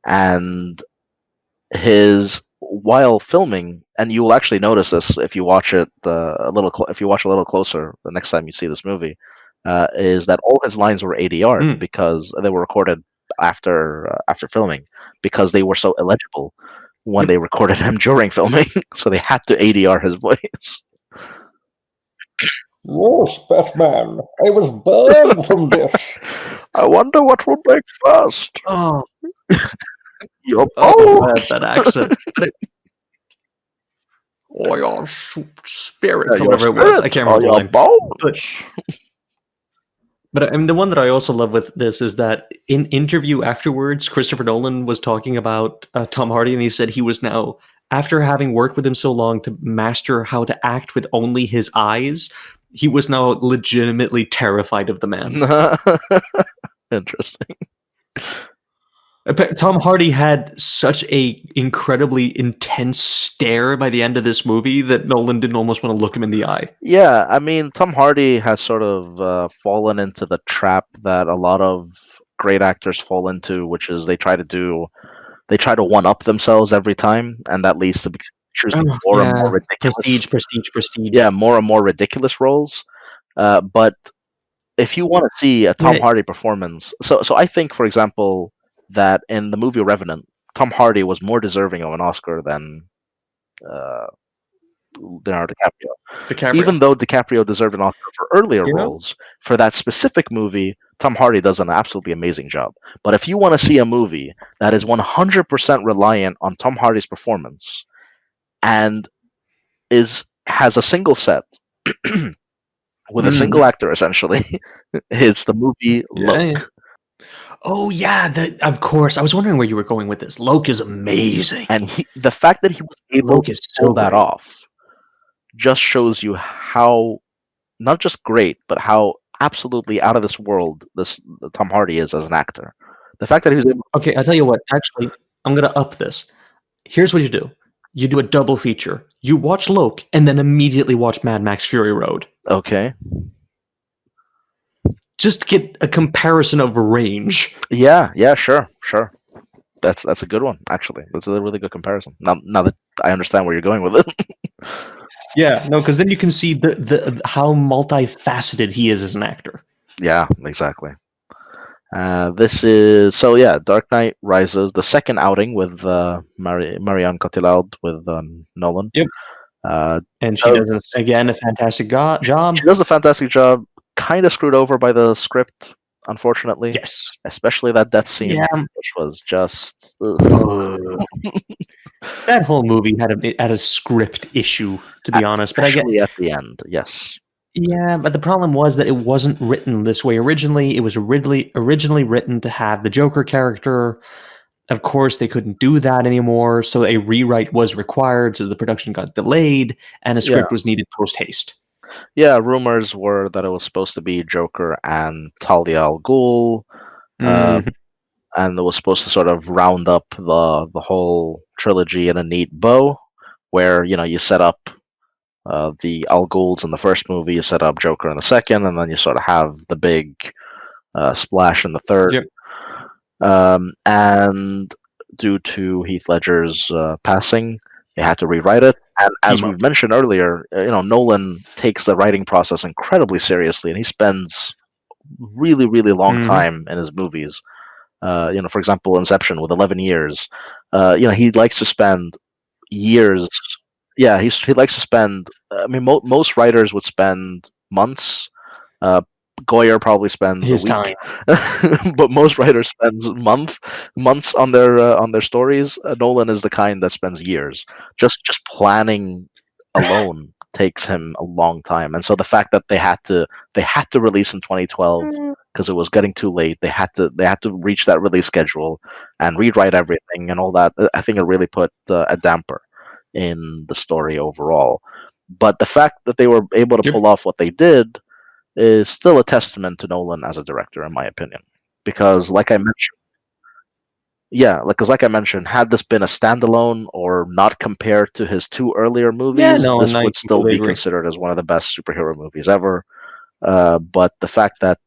And his while filming, and you will actually notice this if you watch it if you watch a little closer the next time you see this movie, is that all his lines were ADR'd Hmm. because they were recorded after filming because they were so illegible when Yep. they recorded him during filming, so they had to ADR his voice. Yes, Batman, I was born from this. I wonder what will break first. Oh, Your that, bones. that accent. But or your spirit, or Your whatever it was. I spirit can't or remember the your line. bones. But I mean, the one that I also love with this is that in interview afterwards, Christopher Nolan was talking about Tom Hardy, and he said he was now, after having worked with him so long to master how to act with only his eyes, he was now legitimately terrified of the man. Interesting. Tom Hardy had such a incredibly intense stare by the end of this movie that Nolan didn't almost want to look him in the eye. Yeah, I mean, Tom Hardy has sort of fallen into the trap that a lot of great actors fall into, which is they try to one up themselves every time, and that leads to choosing Oh, more and more yeah, ridiculous, prestige, prestige, prestige. yeah, more and more ridiculous roles. But if you want to see a Tom Yeah, Hardy performance, so I think, for example, that in the movie Revenant, Tom Hardy was more deserving of an Oscar than uh, Leonardo DiCaprio. DiCaprio. Even though DiCaprio deserved an Oscar for earlier Yeah. roles, for that specific movie, Tom Hardy does an absolutely amazing job. But if you want to see a movie that is 100% reliant on Tom Hardy's performance and has a single set with a single actor, essentially, it's the movie Loke. Yeah. Oh yeah, of course. I was wondering where you were going with this. Loke is amazing. And the fact that he was able Loke to is pull so that great. off just shows you how not just great, but how absolutely out of this world Tom Hardy is as an actor. The fact that he was able. Okay, I'll tell you what. Actually, I'm gonna up this. Here's what you do. You do a double feature. You watch Loke and then immediately watch Mad Max Fury Road. Okay. Just to get a comparison of range. Yeah, sure. That's a good one, actually. That's a really good comparison. Now that I understand where you're going with it. Yeah, no, because then you can see the how multifaceted he is as an actor. Yeah, exactly. This is Dark Knight Rises, the second outing with Marianne Cotillard with Nolan. Yep. And she does again a fantastic job. She does a fantastic job. Kind of screwed over by the script, unfortunately. Yes. Especially that death scene, Yeah. which was just. That whole movie had a script issue, to be honest. But Especially at the end, yes. Yeah, but the problem was that it wasn't written this way originally. It was originally written to have the Joker character. Of course, they couldn't do that anymore, so a rewrite was required, so the production got delayed, and a script was needed post-haste. Yeah, rumors were that it was supposed to be Joker and Talia al Ghul, and it was supposed to sort of round up the whole trilogy in a neat bow, where you set up the Al Ghuls in the first movie, you set up Joker in the second, and then you sort of have the big splash in the third. Yep. And due to Heath Ledger's passing, they had to rewrite it. And as we've mentioned earlier, Nolan takes the writing process incredibly seriously, and he spends really, really long time in his movies. For example, Inception with 11 years. He likes to spend years. Yeah, he likes to spend. I mean, most writers would spend months. Goyer probably spends his a week, but most writers spends months on their stories. Nolan is the kind that spends years. Just planning alone takes him a long time, and so the fact that they had to release in 2012 because it was getting too late. They had to reach that release schedule and rewrite everything and all that. I think it really put a damper in the story overall. But the fact that they were able to pull off what they did is still a testament to Nolan as a director, in my opinion. Because, like I mentioned, had this been a standalone or not compared to his two earlier movies, this would still be considered as one of the best superhero movies ever. But the fact that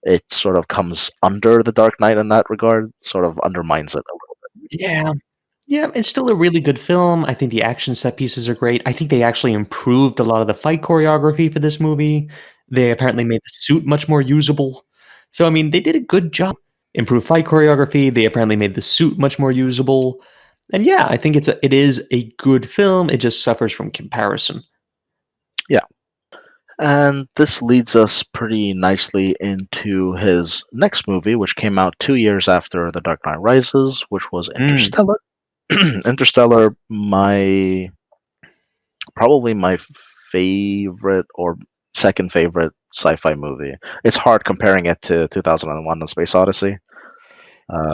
it sort of comes under The Dark Knight in that regard sort of undermines it a little bit. Yeah, it's still a really good film. I think the action set pieces are great. I think they actually improved a lot of the fight choreography for this movie. They apparently made the suit much more usable. So, I mean, they did a good job. Improved fight choreography. They apparently made the suit much more usable. And yeah, I think it is a good film. It just suffers from comparison. Yeah. And this leads us pretty nicely into his next movie, which came out 2 years after The Dark Knight Rises, which was Interstellar. Interstellar, probably my favorite or second favorite sci-fi movie. It's hard comparing it to 2001: A Space Odyssey.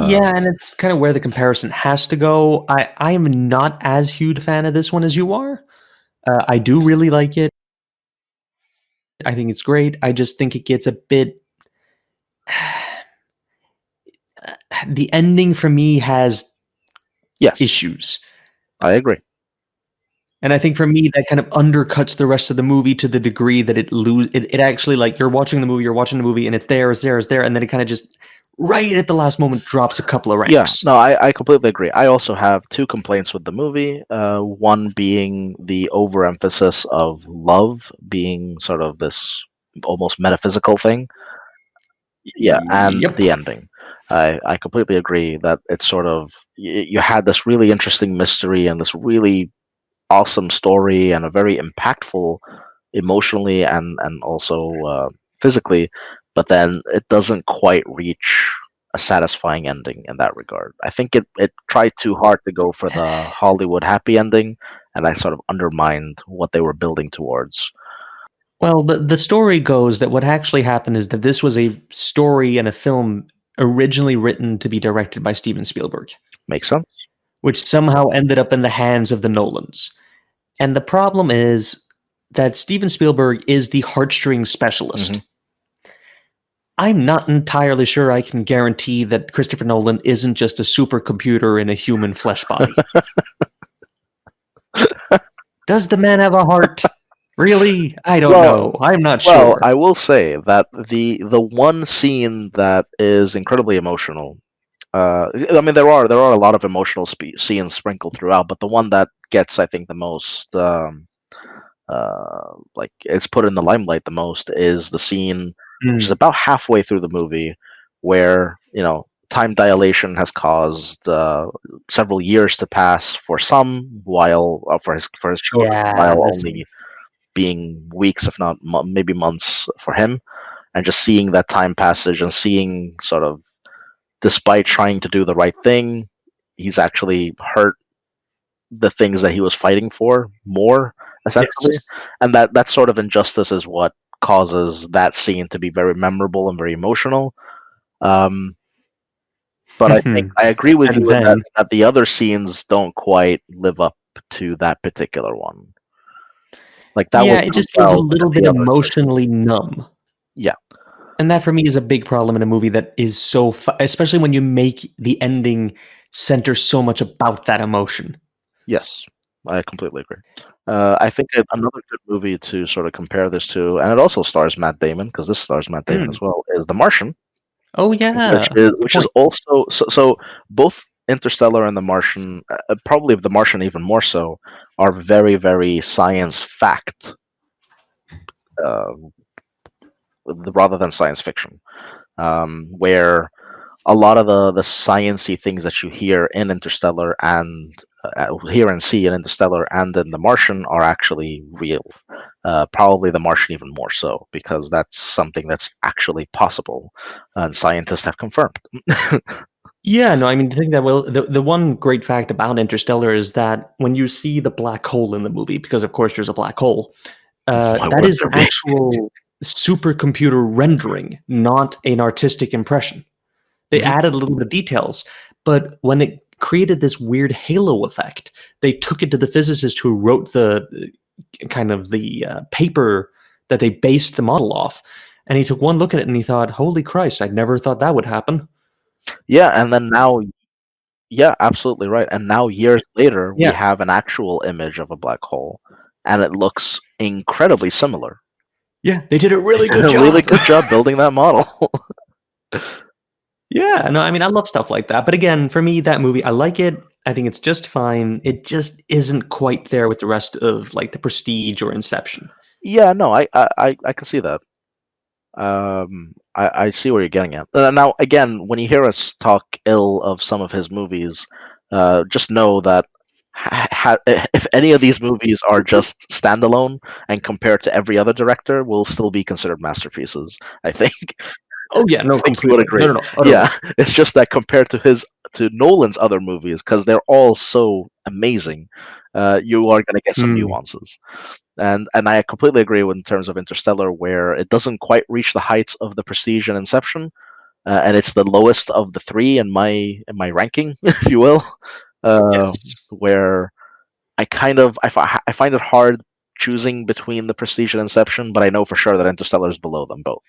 Yeah, and it's kind of where the comparison has to go. I am not as huge a fan of this one as you are. I do really like it. I think it's great. I just think it gets a bit. The ending for me has issues. I agree. And I think for me, that kind of undercuts the rest of the movie to the degree that it actually, like, you're watching the movie, and it's there, and then it kind of just right at the last moment drops a couple of ranks. Yeah, no, I completely agree. I also have two complaints with the movie. One being the overemphasis of love being sort of this almost metaphysical thing. Yeah, and the ending. I completely agree that it's sort of you had this really interesting mystery and this really awesome story and a very impactful emotionally and also physically, but then it doesn't quite reach a satisfying ending in that regard. I think it tried too hard to go for the Hollywood happy ending, and that sort of undermined what they were building towards. Well, the story goes that what actually happened is that this was a story and a film originally written to be directed by Steven Spielberg, Makes sense? which somehow ended up in the hands of the Nolans. And the problem is that Steven Spielberg is the heartstring specialist. Mhm. I'm not entirely sure I can guarantee that Christopher Nolan isn't just a supercomputer in a human flesh body. Does the man have a heart? Really? I don't Well, know. I'm not Well, sure. I will say that the one scene that is incredibly emotional. I mean, there are a lot of emotional scenes sprinkled throughout, but the one that gets, I think, the most like it's put in the limelight the most is the scene which is Mm, about halfway through the movie, where time dilation has caused several years to pass for some, while for his children, yeah, while this only being weeks, if not maybe months, for him. And just seeing that time passage and seeing sort of, despite trying to do the right thing, he's actually hurt the things that he was fighting for more, essentially. yes. And that sort of injustice is what causes that scene to be very memorable and very emotional. Um, but I think and I agree with you in that, then, that the other scenes don't quite live up to that particular one. Like that was yeah, it done just feels a well, but little bit the others, emotionally numb. yeah, And that for me is a big problem in a movie that is so, especially when you make the ending center so much about that emotion. yes, I completely agree. I think another good movie to sort of compare this to, and it also stars Matt Damon, because this stars Matt Damon Mm. as well, is The Martian, Oh, which yeah. is Good which is point. also so both Interstellar and The Martian, probably The Martian even more so, are very very science fact, uh, rather than science fiction, where a lot of the sciency things that you hear in Interstellar and hear and see in Interstellar and in The Martian are actually real. Probably The Martian even more so, because that's something that's actually possible, and scientists have confirmed. Yeah, no, I mean, the thing that the one great fact about Interstellar is that when you see the black hole in the movie, because of course there's a black hole, Why that wouldn't is an there be? actual supercomputer rendering, not an artistic impression. They Mhm. added a little bit of details, but when it created this weird halo effect, they took it to the physicist who wrote the kind of the paper that they based the model off, and he took one look at it and he thought, "Holy Christ, I never thought that would happen." Yeah, and then now, yeah, absolutely right. And now, years later, we Yeah, have an actual image of a black hole, and it looks incredibly similar. yeah, they did a They really did good a really job. good job building that model. Yeah, no, I mean, I love stuff like that. But again, for me, that movie, I like it. I think it's just fine. It just isn't quite there with the rest of like the Prestige or Inception. Yeah, no, I can see that. I see where you're getting at. Now, again, when you hear us talk ill of some of his movies, just know that if any of these movies are just standalone and compared to every other director, will still be considered masterpieces. I think. Oh yeah, no, I think you would completely. agree. No, no, no, Yeah, utterly. it's just that compared to Nolan's other movies, because they're all so amazing, you are going to get some Hmm. nuances. And I completely agree with in terms of Interstellar, where it doesn't quite reach the heights of The Prestige and Inception, and it's the lowest of the three in my ranking, if you will. Uh, Yes. where I find it hard choosing between The Prestige and Inception, but I know for sure that Interstellar is below them both.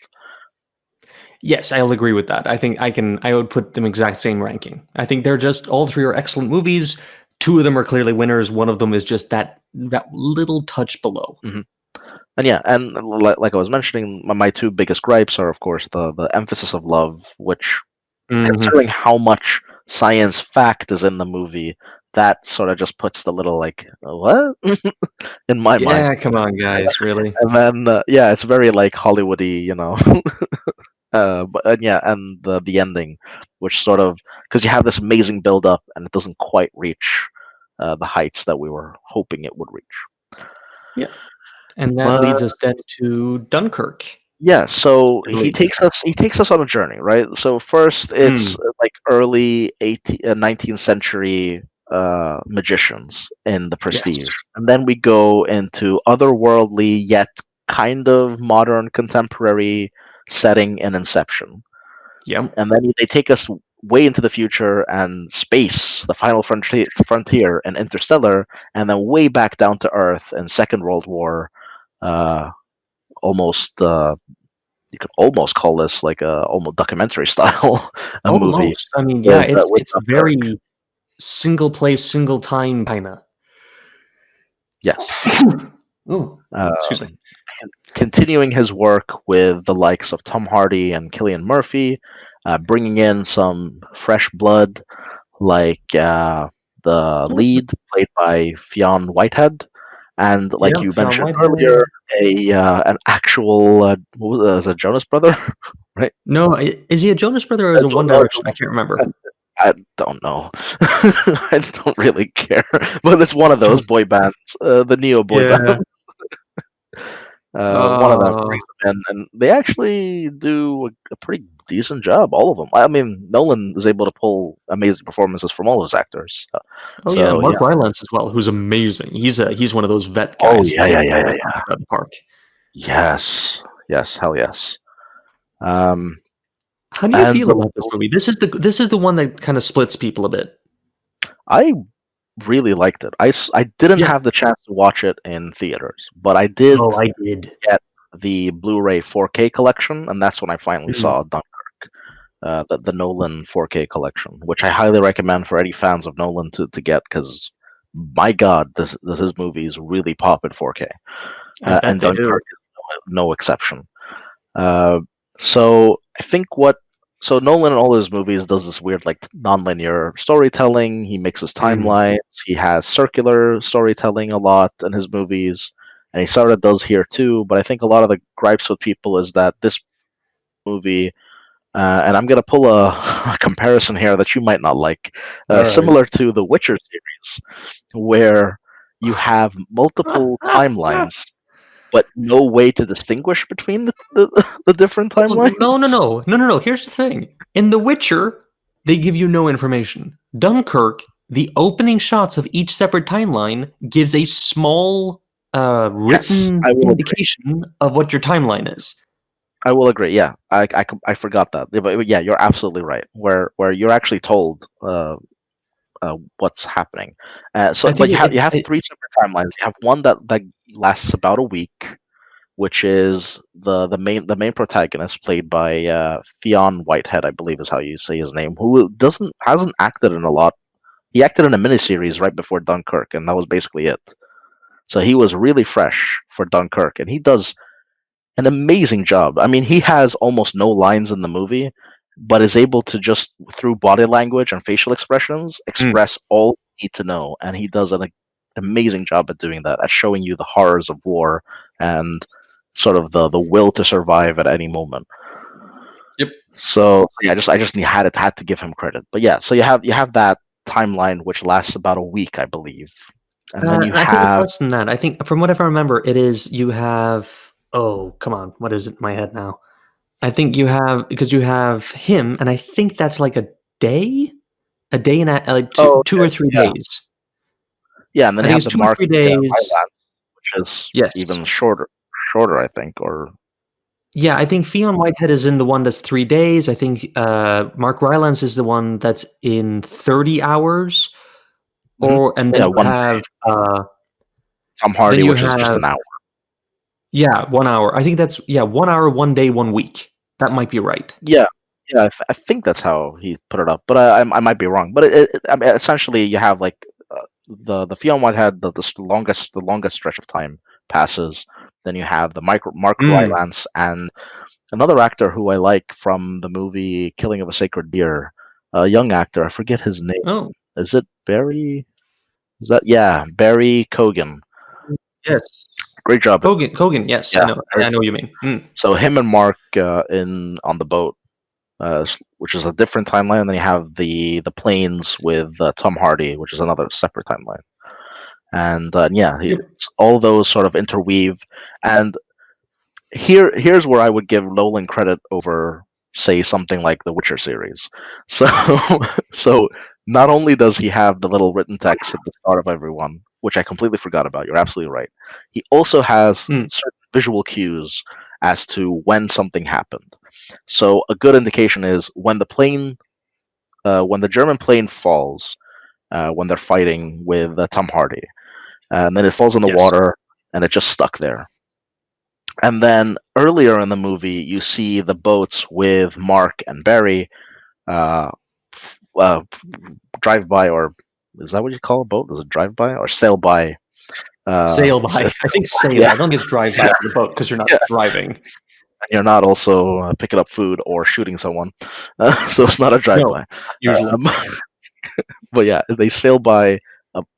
Yes, I'll agree with that. I think I would put them exact same ranking. I think they're just all three are excellent movies. Two of them are clearly winners. One of them is just that little touch below. Mhm. And yeah, and like I was mentioning, my two biggest gripes are, of course, the emphasis of love, which, Hmm. considering how much science fact is in the movie, that sort of just puts the little like what in my mind. Yeah, come on, guys, really. And then yeah, it's very like Hollywoody, but and yeah, and the ending, which sort of, because you have this amazing build up and it doesn't quite reach the heights that we were hoping it would reach. Yeah. And that But leads us then to Dunkirk, yeah, so I he believe. takes us on a journey, right? So first it's Mm, like early 19th century magicians in the yes. Prestige, and then we go into otherworldly yet kind of modern contemporary setting in Inception, Yep. and then they take us way into the future and space, the final frontier, and Interstellar, and then way back down to Earth and Second World War. Uh, almost you could almost call this like a almost documentary style a movie Almost. I mean, yeah, with it's Dunkirk. very single place, single time kinda. Yes. Oh, excuse me. Um, Continuing his work with the likes of Tom Hardy and Cillian Murphy, bringing in some fresh blood like the Yeah. lead played by Fionn Whitehead, and like Yeah, you Fionn mentioned earlier, Whitehead. an actual is a Jonas brother, right? No, is he a Jonas Brother or is it One Direction? I can't remember. I don't know. I don't really care. But it's one of those boy bands, the neo boy band. Yeah. One of them Uh, brings them in, and they actually do a pretty decent job. All of them. I mean, Nolan is able to pull amazing performances from all those actors. oh yeah, and So yeah. Mark Rylance as well, who's amazing. He's one of those vet Oh guys who yeah, can yeah, knock yeah, yeah, it yeah. out of the park. Yes, yes, hell yes. Um, How do you and feel about this movie? This is the one that kind of splits people a bit. I really liked it. I didn't Yeah. have the chance to watch it in theaters, but I did Oh, I did. get the Blu-ray 4K collection, and that's when I finally Mm. saw Dunkirk, the Nolan 4K collection, which I highly recommend for any fans of Nolan to get, because my God, this his movies really pop in 4K, I bet and they do. Dunkirk is no exception. Uh, so I think what so Nolan in all his movies does this weird like non-linear storytelling. He mixes Mm. timelines. He has circular storytelling a lot in his movies, and he sort of does here too. But I think a lot of the gripes with people is that this movie, and I'm gonna pull a comparison here that you might not like, All right. similar to the Witcher series, where you have multiple timelines but no way to distinguish between the different Oh, timelines. no. Here's the thing. In The Witcher, they give you no information. Dunkirk, the opening shots of each separate timeline gives a small Yes, written I will agree. indication of what your timeline is. I will agree. Yeah, I forgot that. Yeah, but yeah, you're absolutely right. Where you're actually told what's happening. I But think you have three separate timelines. You have one that lasts about a week, which is the main protagonist, played by Fionn Whitehead, I believe is how you say his name, who hasn't acted in a lot. He acted in a miniseries right before Dunkirk, and that was basically it. So he was really fresh for Dunkirk, and he does an amazing job. I mean, he has almost no lines in the movie, but is able to just through body language and facial expressions Mm. express all you need to know, and he does an amazing job at doing that, at showing you the horrors of war and sort of the will to survive at any moment. Yep. So yeah, I just had to give him credit. But yeah, so you have that timeline which lasts about a week, I believe, and then you I think it's have less than that. I think, from whatever I remember, it is you have. Oh, come on. What is it in my head now? I think you have, because you have him, and I think that's like a day and like oh two okay, or 3 yeah, days. yeah, and then I you think have it's the 2 or Mark 3 days. Rylance, which is Yes. even shorter, I think, or Yeah, I think Fionn Whitehead is in the one that's 3 days. I think, Mark Rylance is the one that's in 30 hours, mhm, and yeah, one. Tom then Hardy, you which is just have an hour. yeah, 1 hour. I think that's, yeah, 1 hour, 1 day, 1 week. That might be right. Yeah, yeah, I think that's how he put it up, but I might be wrong. But I mean, essentially, you have like the Fionn Whitehead, the longest stretch of time passes. Then you have the Mark Mm. Rylance and another actor who I like from the movie Killing of a Sacred Deer, a young actor. I forget his name. Oh, Is it Barry? Is that yeah, Barry Cogan. yes. Great job. Kogan, yes, Yeah, I know what you mean. Mm. so him and Mark in on the boat, which is a different timeline. And then you have the planes with Tom Hardy, which is another separate timeline. and Yep. all those sort of interweave. And here's where I would give Nolan credit over, say, something like the Witcher series. So so not only does he have the little written text at the start of every one, which I completely forgot about. You're absolutely right. He also has Hmm. certain visual cues as to when something happened. So a good indication is when when the German plane falls, when they're fighting with Tom Hardy, and then it falls in the Yes. water and it just stuck there. And then earlier in the movie, you see the boats with Mark and Barry uh, drive by, or is that what you call a boat? Is it drive by or sail by? Sail by. I think sail. Yeah, I don't think it's drive by the boat because you're not yeah. driving. You're not also picking up food or shooting someone, so it's not a drive No, by. usually. But yeah, they sail by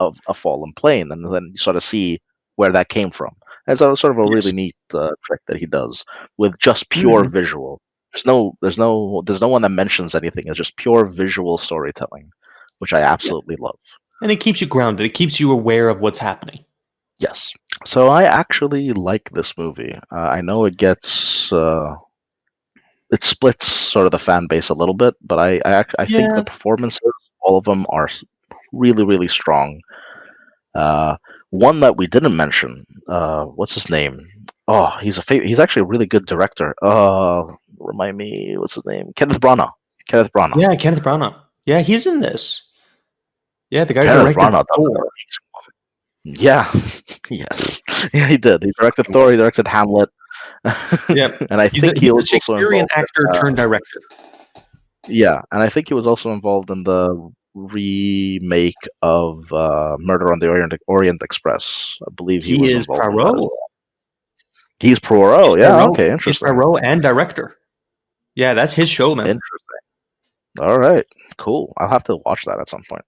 a fallen plane, and then you sort of see where that came from. It's sort of a really Yes. neat trick that he does with just pure Mhm. visual. There's no one that mentions anything. It's just pure visual storytelling, which I Yeah. absolutely love. And it keeps you grounded. It keeps you aware of what's happening. Yes. So I actually like this movie. I know it splits sort of the fan base a little bit, but I think the Yeah. performances, all of them, are really really strong. Uh, One that we didn't mention, what's his name? Oh, he's actually a really good director. Remind me, what's his name? Kenneth Branagh. Kenneth Branagh. Yeah, Kenneth Branagh. Yeah, he's in this. Yeah, the guy who Kenneth directed Branagh does an Thor. amazing one. Yeah, yes, yeah, he did. He directed Thor. He directed Hamlet, Yeah. and I think he He's a was also Shakespearean involved. actor turned director. Yeah, and I think he was also involved in the remake of Murder on the Orient Express. I believe he He was is involved in that as Poirot. well. He's Poirot. Yeah. Okay. He's Interesting. Poirot and director. Yeah, that's his show, man. Interesting. All right. Cool. I'll have to watch that at some point.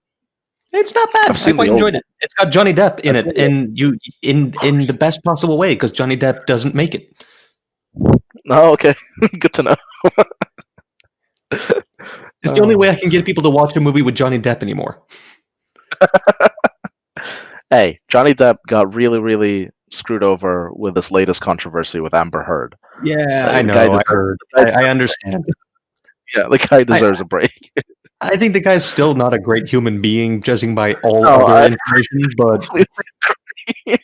It's not I've bad. I seen the quite old enjoyed one. it. It's got Johnny Depp in I've it, seen the and you in the best possible way because Johnny Depp doesn't make it. Oh, okay. Good to know. It's the only way I can get people to watch a movie with Johnny Depp anymore. Hey, Johnny Depp got really, really screwed over with this latest controversy with Amber Heard. Yeah, I The guy know. I deserves, heard. the guy, I understand. yeah, the guy I deserves a break. I think the guy's still not a great human being, judging by all No, other I information. But completely agree.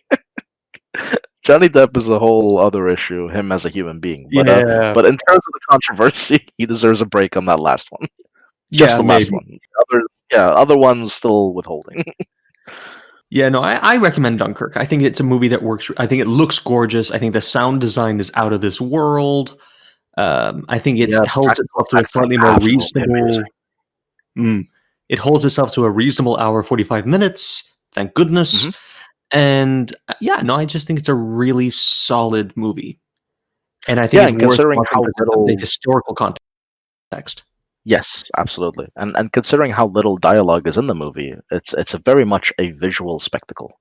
Johnny Depp is a whole other issue, him as a human being. yeah, But in terms of the controversy, he deserves a break on that last one. Just yeah, the last maybe. one. Other ones still withholding. Yeah, no, I recommend Dunkirk. I think it's a movie that works. I think it looks gorgeous. I think the sound design is out of this world. I think it Yeah, holds itself to a practical slightly more absolutely amazing. reasonable. It holds itself to a reasonable hour 45 minutes. Thank goodness. hmm And yeah, no, I just think it's a really solid movie, and I think Yeah, it's and worth considering watching how because of the little, historical context. yes, absolutely, and considering how little dialogue is in the movie, it's a very much a visual spectacle.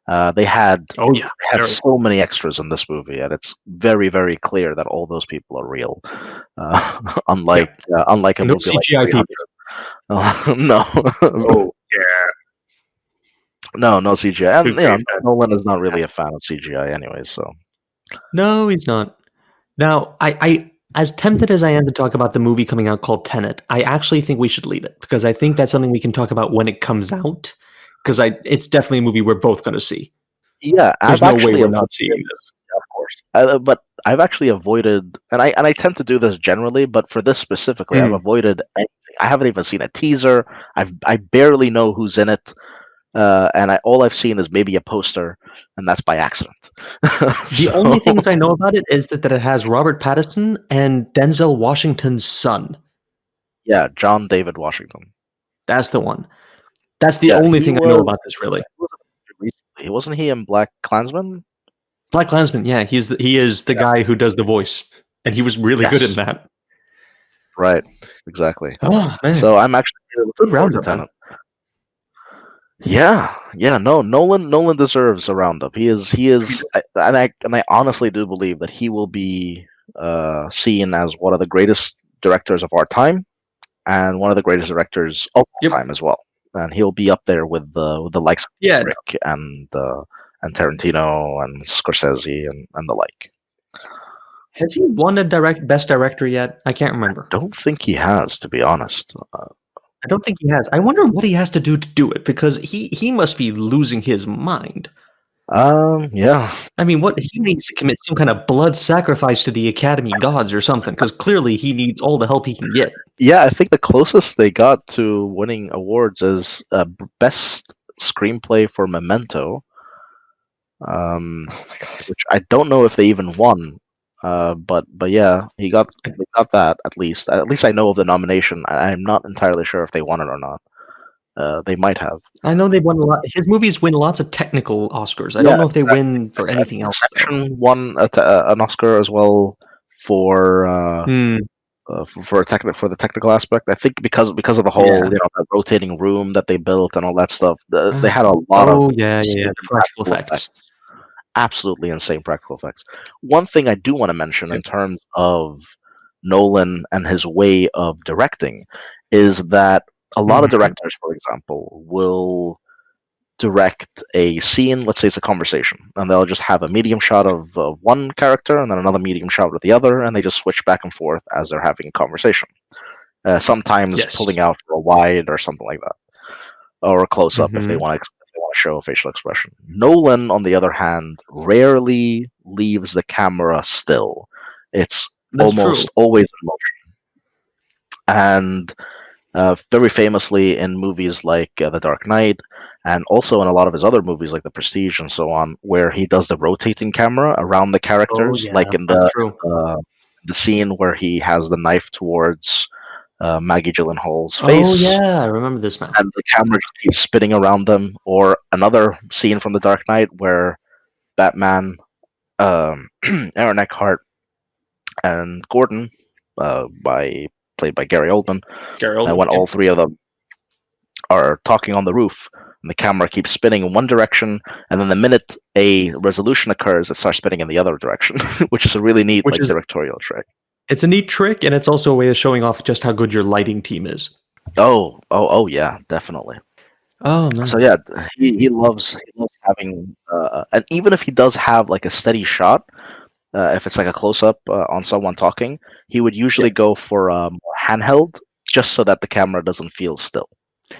They Oh yeah, had very. so many extras in this movie, and it's very very clear that all those people are real. Yeah, Unlike a no movie like CGI 300. people. No, Oh yeah, no CGI, and big fan. Nolan is not really a fan of CGI anyway. So No, he's not. Now, as tempted as I am to talk about the movie coming out called Tenet, I actually think we should leave it because I think that's something we can talk about when it comes out. Because it's definitely a movie we're both going to see. yeah, There's I've no way actually we're avoided, not seeing this. of course, but I've actually avoided, and I tend to do this generally, but for this specifically, I've Mm. avoided anything. I haven't even seen a teaser. I barely know who's in it. And all I've seen is maybe a poster, and that's by accident. The So only things I know about it is that it has Robert Pattinson and Denzel Washington's son. yeah, John David Washington. That's the one. That's the Yeah, only he thing I know was about this, really. recently. Wasn't he in Black Klansman? Black Klansman, yeah, he is the Yeah. guy who does the voice, and he was really good in Yes. that. Right. Exactly. Oh man, So I'm actually really good looking forward to roundup, man. Tenet. Yeah. Yeah. No. Nolan deserves a roundup. He is, and I honestly do believe that he will be seen as one of the greatest directors of our time and one of the greatest directors of all Yep. time as well. and he'll be up there with the likes of Yeah. Rick and Tarantino and Scorsese and the like. Has he won a best director yet? I can't remember. Don't think he has, to be honest. I don't think he has. I wonder what he has to do it, because he must be losing his mind. Yeah. I mean, what he needs to commit some kind of blood sacrifice to the Academy gods or something, because clearly he needs all the help he can get. Yeah, I think the closest they got to winning awards is best screenplay for Memento. Oh my god! Which I don't know if they even won. But yeah, they got that at least. At least I know of the nomination. I'm not entirely sure if they won it or not. They might have. I know they've won a lot. His movies win lots of technical Oscars. I Yeah, don't know if they win for anything else. Inception won an Oscar as well for for the technical aspect. I think because of the whole that rotating room that they built and all that stuff. They had a lot of the practical effects. Absolutely insane practical effects. One thing I do want to mention in terms of Nolan and his way of directing is that a lot of directors, for example, will direct a scene. Let's say it's a conversation, and they'll just have a medium shot of one character and then another medium shot of the other, and they just switch back and forth as they're having a conversation. Sometimes pulling out for a wide or something like that, or a close up if they want to show a facial expression. Nolan, on the other hand, rarely leaves the camera still. It's almost always in motion. And very famously in movies like The Dark Knight, and also in a lot of his other movies like The Prestige and so on, where he does the rotating camera around the characters, like in the scene where he has the knife towards Maggie Gyllenhaal's face. Oh yeah, I remember this now. And the camera just keeps spinning around them. Or another scene from The Dark Knight where Batman, Aaron Eckhart, and Gordon, played by Gary Oldman, when all three of them are talking on the roof, and the camera keeps spinning in one direction, and then the minute a resolution occurs, it starts spinning in the other direction, which is a really neat directorial trick. It's a neat trick, and it's also a way of showing off just how good your lighting team is. Oh yeah, definitely. Oh man. So yeah, he loves having, and even if he does have like a steady shot, if it's like a close up on someone talking, he would usually go for more handheld, just so that the camera doesn't feel still.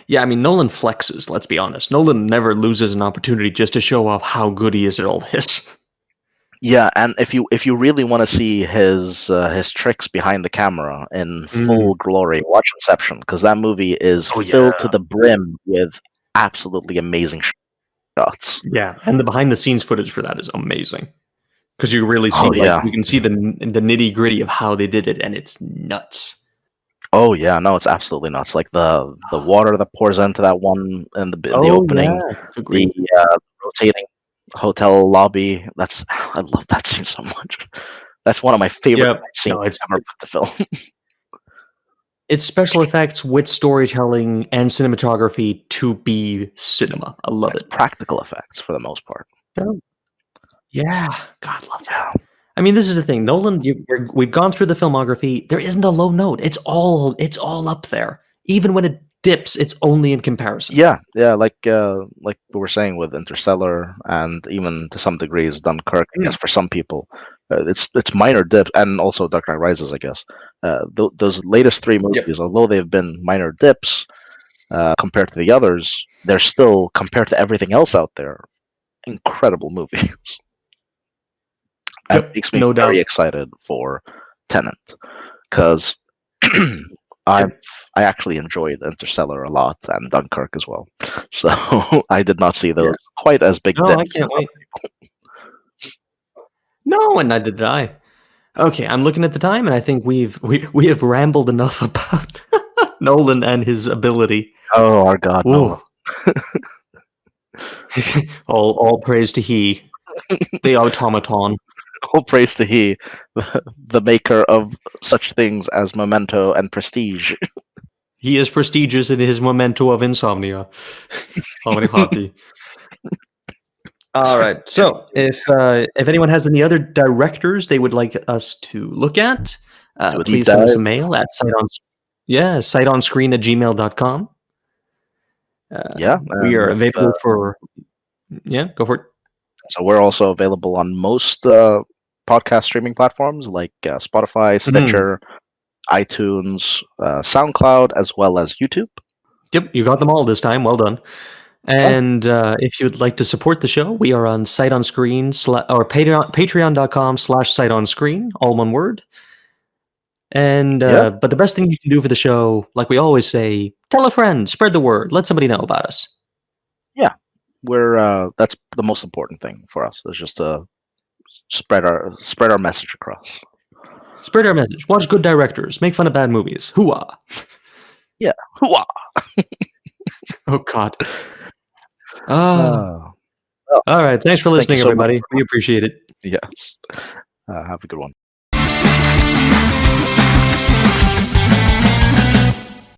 Yeah, I mean, Nolan flexes, let's be honest. Nolan never loses an opportunity just to show off how good he is at all this. Yeah, and if you really want to see his tricks behind the camera in full glory, watch Inception, because that movie is filled to the brim with absolutely amazing shots. Yeah, and the behind the scenes footage for that is amazing, because you really see you can see the nitty gritty of how they did it, and it's nuts. Oh yeah, no, it's absolutely nuts. Like the water that pours into that one in the opening, the rotating hotel lobby. I love that scene so much. That's one of my favorite scenes ever put to film. It's special effects with storytelling and cinematography to be cinema. I love it. Practical effects for the most part. Yeah, God, love that. I mean, this is the thing. Nolan, we've gone through the filmography. There isn't a low note. It's all up there. Even when it dips, it's only in comparison. Yeah, like we were saying with Interstellar, and even to some degrees Dunkirk. I guess for some people, it's minor dips, and also Dark Knight Rises. I guess those latest three movies, although they've been minor dips compared to the others, they're still, compared to everything else out there, incredible movies. It makes me very excited for Tenet, because I actually enjoyed Interstellar a lot, and Dunkirk as well. So I did not see those quite as big. I can't wait. No, and neither did I. Okay, I'm looking at the time, and I think we have rambled enough about Nolan and his ability. Oh, our God, no. all praise to he, the automaton. All praise to he, the maker of such things as Memento and Prestige. He is prestigious in his memento of insomnia. All right. So, if anyone has any other directors they would like us to look at, please send us a mail at sightonscreen@gmail.com. Yeah, we and are if, available for. Yeah, go for it. So we're also available on most podcast streaming platforms like Spotify, Stitcher, iTunes, SoundCloud, as well as YouTube. Yep, you got them all this time. Well done. And if you'd like to support the show, we are on Sight on Screen or patreon.com/Sight on Screen, all one word. And but the best thing you can do for the show, like we always say, tell a friend, spread the word, let somebody know about us. Yeah, we're that's the most important thing for us. Is just to spread our message across. Spread our message. Watch good directors. Make fun of bad movies. Hooah! Yeah, hooah! Oh God. Well, All right. Thanks for thank you listening, so much everybody. We appreciate it. yes. Have a good one.